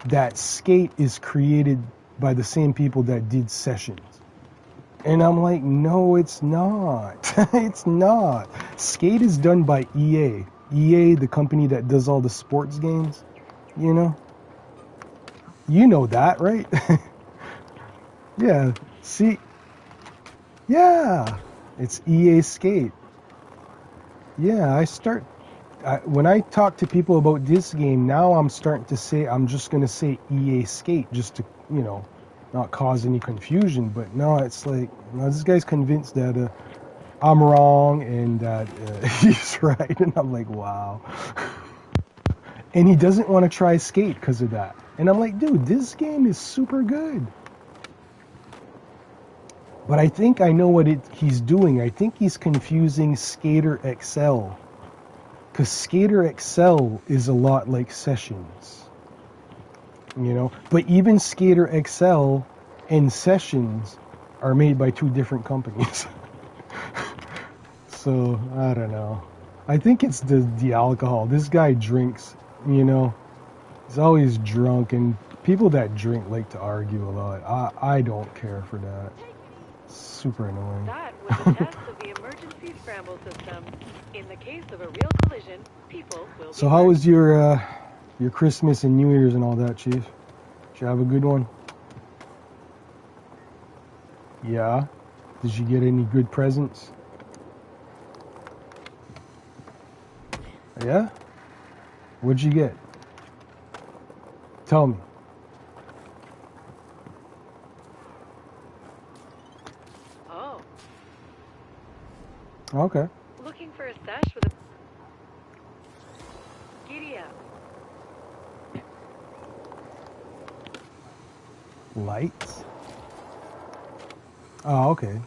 that Skate is created by the same people that did Sessions. And I'm like, no, it's not. It's not. Skate is done by EA. EA, the company that does all the sports games, you know? You know that, right? Yeah, see? Yeah, it's EA Skate. Yeah, when I talk to people about this game, now I'm just going to say EA Skate just to, not cause any confusion. But no, it's like, no, this guy's convinced that I'm wrong and that he's right. And I'm like, wow. And he doesn't want to try Skate because of that. And I'm like, dude, this game is super good. But I think I know what he's doing. I think he's confusing Skater XL. Because Skater XL is a lot like Sessions. you know. But even Skater XL and Sessions are made by two different companies. So, I don't know. I think it's the alcohol. This guy drinks, you know. He's always drunk, and people that drink like to argue a lot. I don't care for that. It's super annoying.
That was a test of the emergency scramble system. In the case of a real collision, people will
So
be
how
hurt.
was your Christmas and New Year's and all that, Chief? Did you have a good one? Yeah. Did you get any good presents? Yeah? What'd you get? Tell me.
Oh,
Okay.
looking for a stash with a... Giddy up.
Lights? Oh, okay.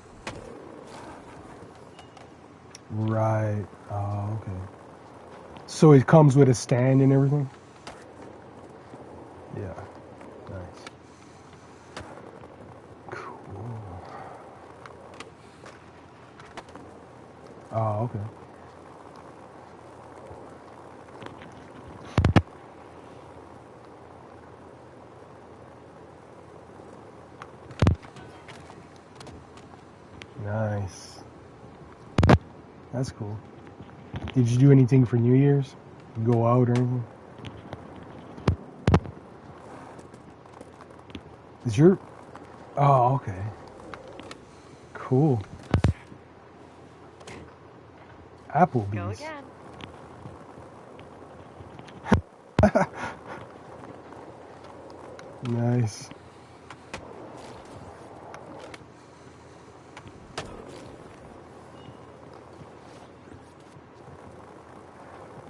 Right. Oh, okay. So it comes with a stand and everything? Yeah. Nice. Cool. Oh, okay. Nice. That's cool. Did you do anything for New Year's? Go out or anything? Is your... Oh, okay. Cool.
Go
Applebee's.
again.
Nice.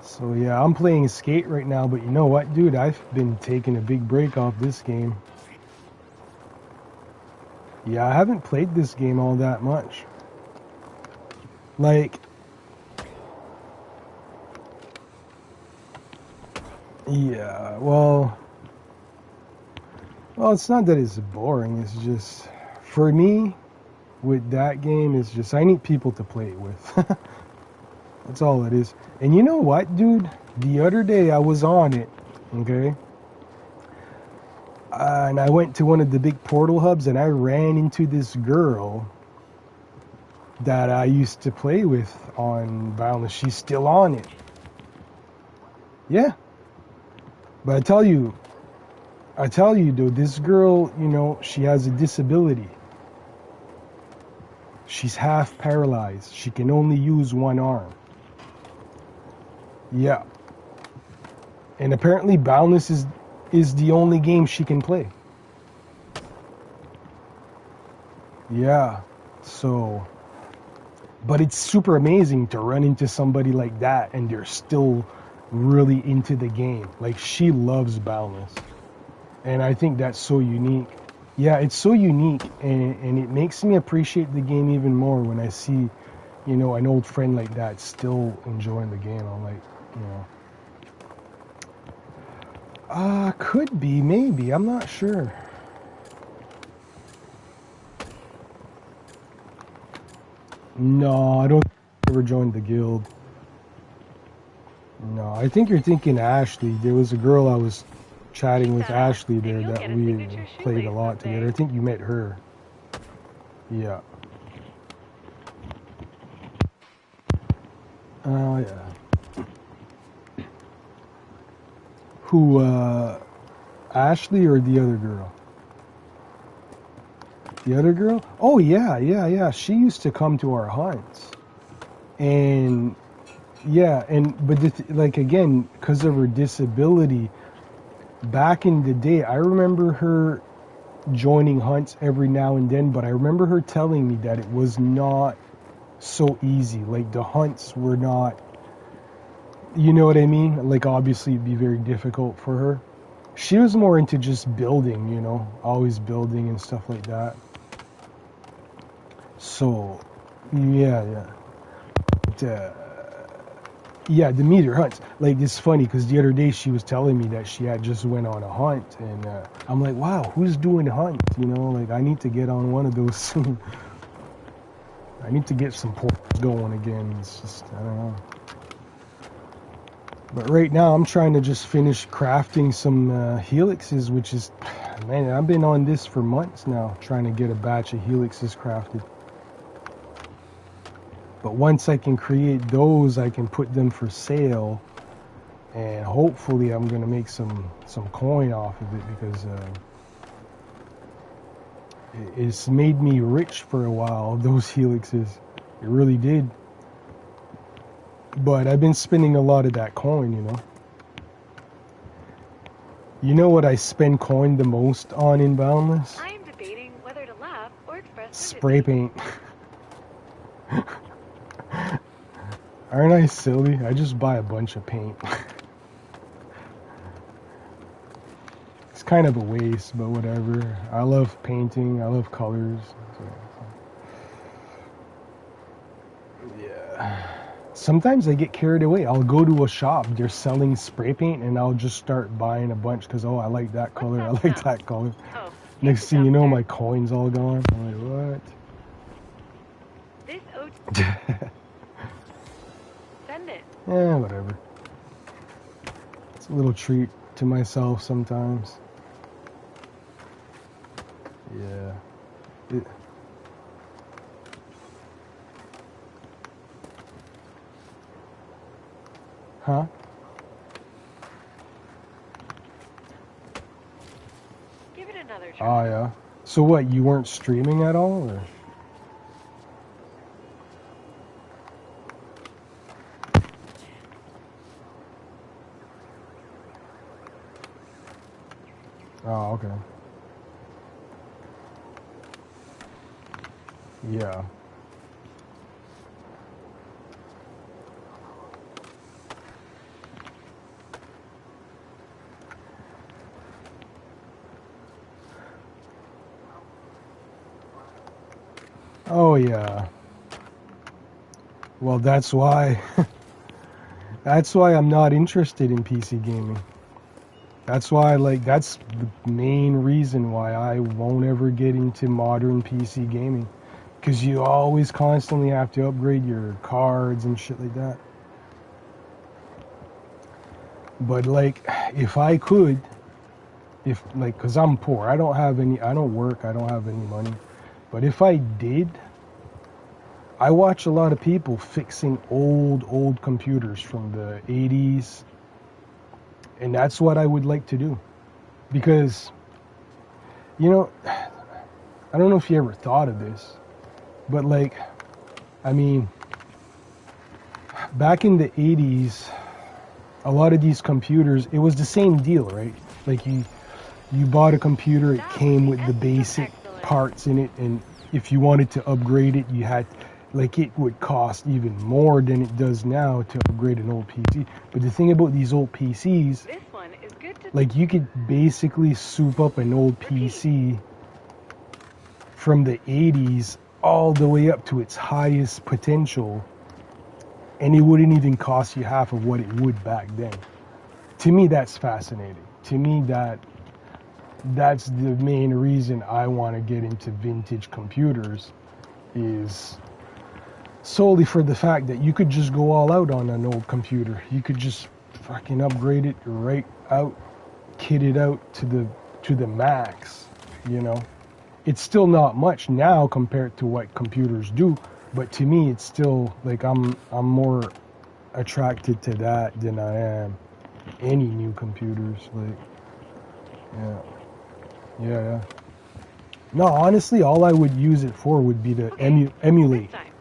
So yeah, I'm playing Skate right now, but you know what, dude? I've been taking a big break off this game. Yeah, I haven't played this game all that much. Like, yeah, well, it's not that it's boring. It's just, for me, with that game, it's just, I need people to play it with. That's all it is. And you know what, dude? The other day I was on it, okay? And I went to one of the big portal hubs and I ran into this girl that I used to play with on Boundless. She's still on it. Yeah. But I tell you, dude, this girl, you know, she has a disability. She's half paralyzed. She can only use one arm. Yeah. And apparently Boundless is the only game she can play. Yeah. So, but it's super amazing to run into somebody like that and they're still really into the game. Like, she loves Boundless. And I think that's so unique. Yeah, it's so unique, and it makes me appreciate the game even more when I see, you know, an old friend like that still enjoying the game. I'm like, you know, could be, maybe, I'm not sure. No, I don't ever joined the guild. No, I think you're thinking Ashley. There was a girl I was chatting with, Ashley, there, that we played a lot together. I think you met her. Yeah. Oh, yeah. Who, Ashley or the other girl? The other girl? Oh, yeah. She used to come to our hunts. And, yeah, but like, again, because of her disability, back in the day, I remember her joining hunts every now and then, but I remember her telling me that it was not so easy. Like, the hunts were not, you know what I mean? Like, obviously it'd be very difficult for her. She was more into just building, you know, always building and stuff like that. So, yeah. But, Yeah, the meter hunts. Like, it's funny because the other day she was telling me that she had just went on a hunt, and I'm like, wow, who's doing hunt? You know, like I need to get on one of those soon. I need to get some ports going again. It's just, I don't know. But right now I'm trying to just finish crafting some helixes, which is, man, I've been on this for months now, trying to get a batch of helixes crafted. But once I can create those, I can put them for sale, and hopefully I'm gonna make some coin off of it, because it's made me rich for a while, those helixes. It really did. But I've been spending a lot of that coin, you know. You know what I spend coin the most on in Boundless?
I am debating whether to laugh or express
Spray
sympathy.
paint. Aren't I silly? I just buy a bunch of paint. It's kind of a waste, but whatever. I love painting. I love colors. So, yeah. Sometimes I get carried away. I'll go to a shop. They're selling spray paint, and I'll just start buying a bunch because, oh, I like that color. I like that color.
Oh,
Next thing you know, my coin's all gone. I'm like,
This OG.
what?
Send it.
Yeah, whatever. It's a little treat to myself sometimes. Yeah. Huh?
Give it another try.
Oh, yeah. So what, you weren't streaming at all, or? Oh, okay. Yeah. Oh, yeah. Well, that's why that's why I'm not interested in PC gaming. That's why, like, that's the main reason why I won't ever get into modern PC gaming. Because you always constantly have to upgrade your cards and shit like that. But, like, if I could, because I'm poor, I don't work, I don't have any money. But if I did, I watch a lot of people fixing old computers from the 80s. And that's what I would like to do. Because, you know, I don't know if you ever thought of this, but like, I mean, back in the 80s, a lot of these computers, it was the same deal, right? Like you bought a computer, it came with the basic parts in it, and if you wanted to upgrade it, you had, like, it would cost even more than it does now to upgrade an old PC. But the thing about these old PCs,
This one is good to
like, you could basically soup up an old PC from the 80s all the way up to its highest potential, and it wouldn't even cost you half of what it would back then. To me, that's fascinating. To me, that's the main reason I want to get into vintage computers, is solely for the fact that you could just go all out on an old computer. You could just fucking upgrade it right out, kit it out to the max, you know. It's still not much now compared to what computers do, but to me it's still, like, I'm more attracted to that than I am any new computers. Like, yeah. No, honestly, all I would use it for would be to emulate.
Next time.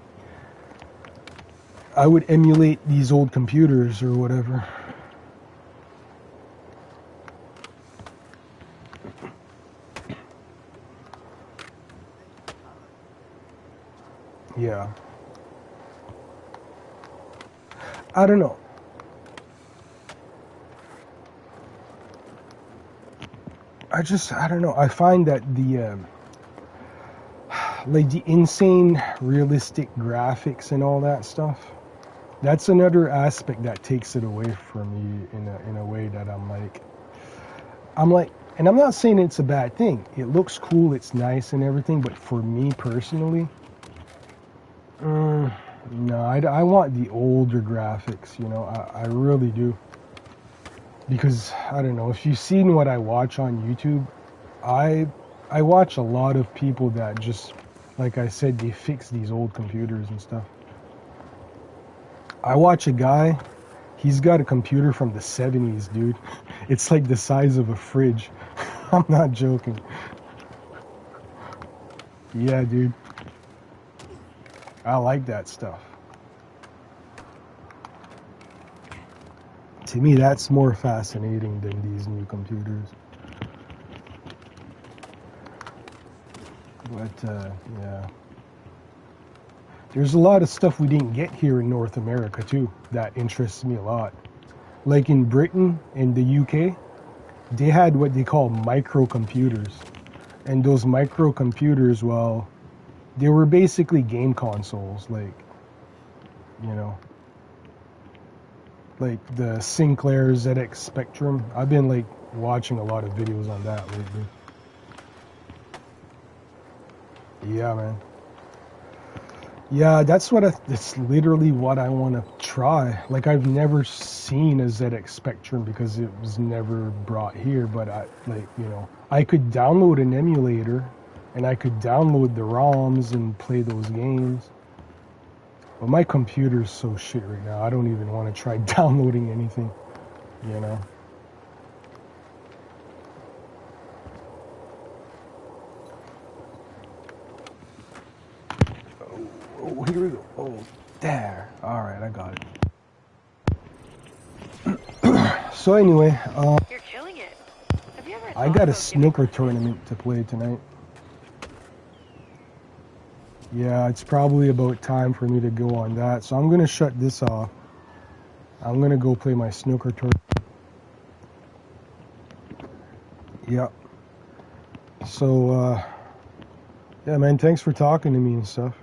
I would emulate these old computers or whatever. Yeah. I don't know. I don't know. I find that the like the insane realistic graphics and all that stuff, That's another aspect that takes it away from me in a way that I'm like, and I'm not saying it's a bad thing. It looks cool, it's nice and everything, but for me personally, no, I want the older graphics, you know, I really do. Because, I don't know, if you've seen what I watch on YouTube, I watch a lot of people that just, like I said, they fix these old computers and stuff. I watch a guy, he's got a computer from the 70s, dude. It's like the size of a fridge. I'm not joking. Yeah, dude. I like that stuff. To me, that's more fascinating than these new computers. But, yeah. There's a lot of stuff we didn't get here in North America, too, that interests me a lot. Like in Britain and the UK, they had what they call microcomputers. And those microcomputers, well, they were basically game consoles, like, you know, like the Sinclair ZX Spectrum. I've been, like, watching a lot of videos on that lately. Yeah, man. Yeah, that's literally what I want to try. Like, I've never seen a ZX Spectrum because it was never brought here, but I could download an emulator and I could download the ROMs and play those games. But my computer's so shit right now, I don't even want to try downloading anything, you know? Oh, here we go. Oh, there. All right, I got it. So anyway,
You're killing it. Have you ever
I
thought
got a
about
snooker
getting more
tournament to play tonight. Yeah, it's probably about time for me to go on that. So I'm going to shut this off. I'm going to go play my snooker tournament. Yep. So, yeah, man, thanks for talking to me and stuff.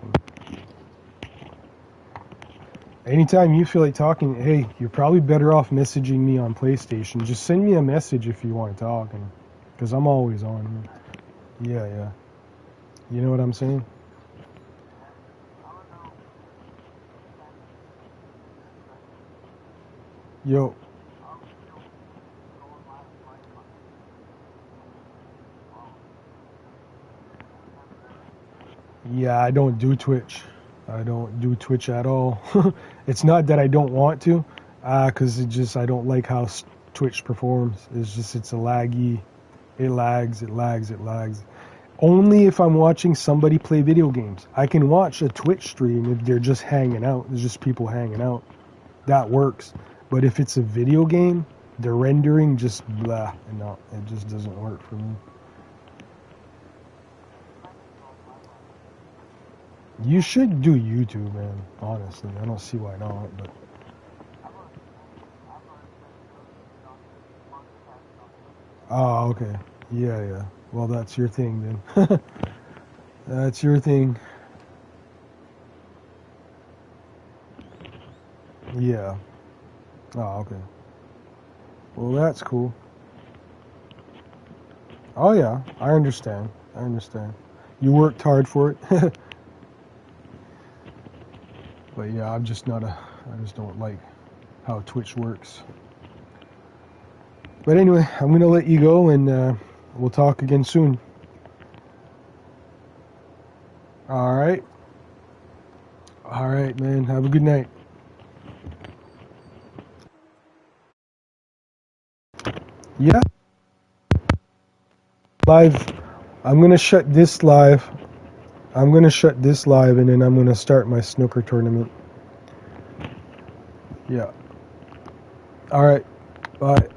Anytime you feel like talking, hey, you're probably better off messaging me on PlayStation. Just send me a message if you want to talk, because I'm always on. Yeah, yeah. You know what I'm saying? Yo. Yeah, I don't do Twitch. I don't do Twitch at all. It's not that I don't want to, because I don't like how Twitch performs. It's a laggy. It lags. Only if I'm watching somebody play video games. I can watch a Twitch stream if they're just hanging out. There's just people hanging out. That works. But if it's a video game, the rendering just blah. No, it just doesn't work for me. You should do YouTube, man. Honestly, I don't see why not. But oh, okay. Yeah, yeah. Well, that's your thing then. That's your thing. Yeah. Oh, okay. Well, that's cool. Oh, yeah. I understand. You worked hard for it. But yeah, I just don't like how Twitch works. But anyway, I'm going to let you go and we'll talk again soon. All right. All right, man. Have a good night. Yeah. Live. I'm going to shut this live. And then I'm going to start my snooker tournament. Yeah. All right. Bye.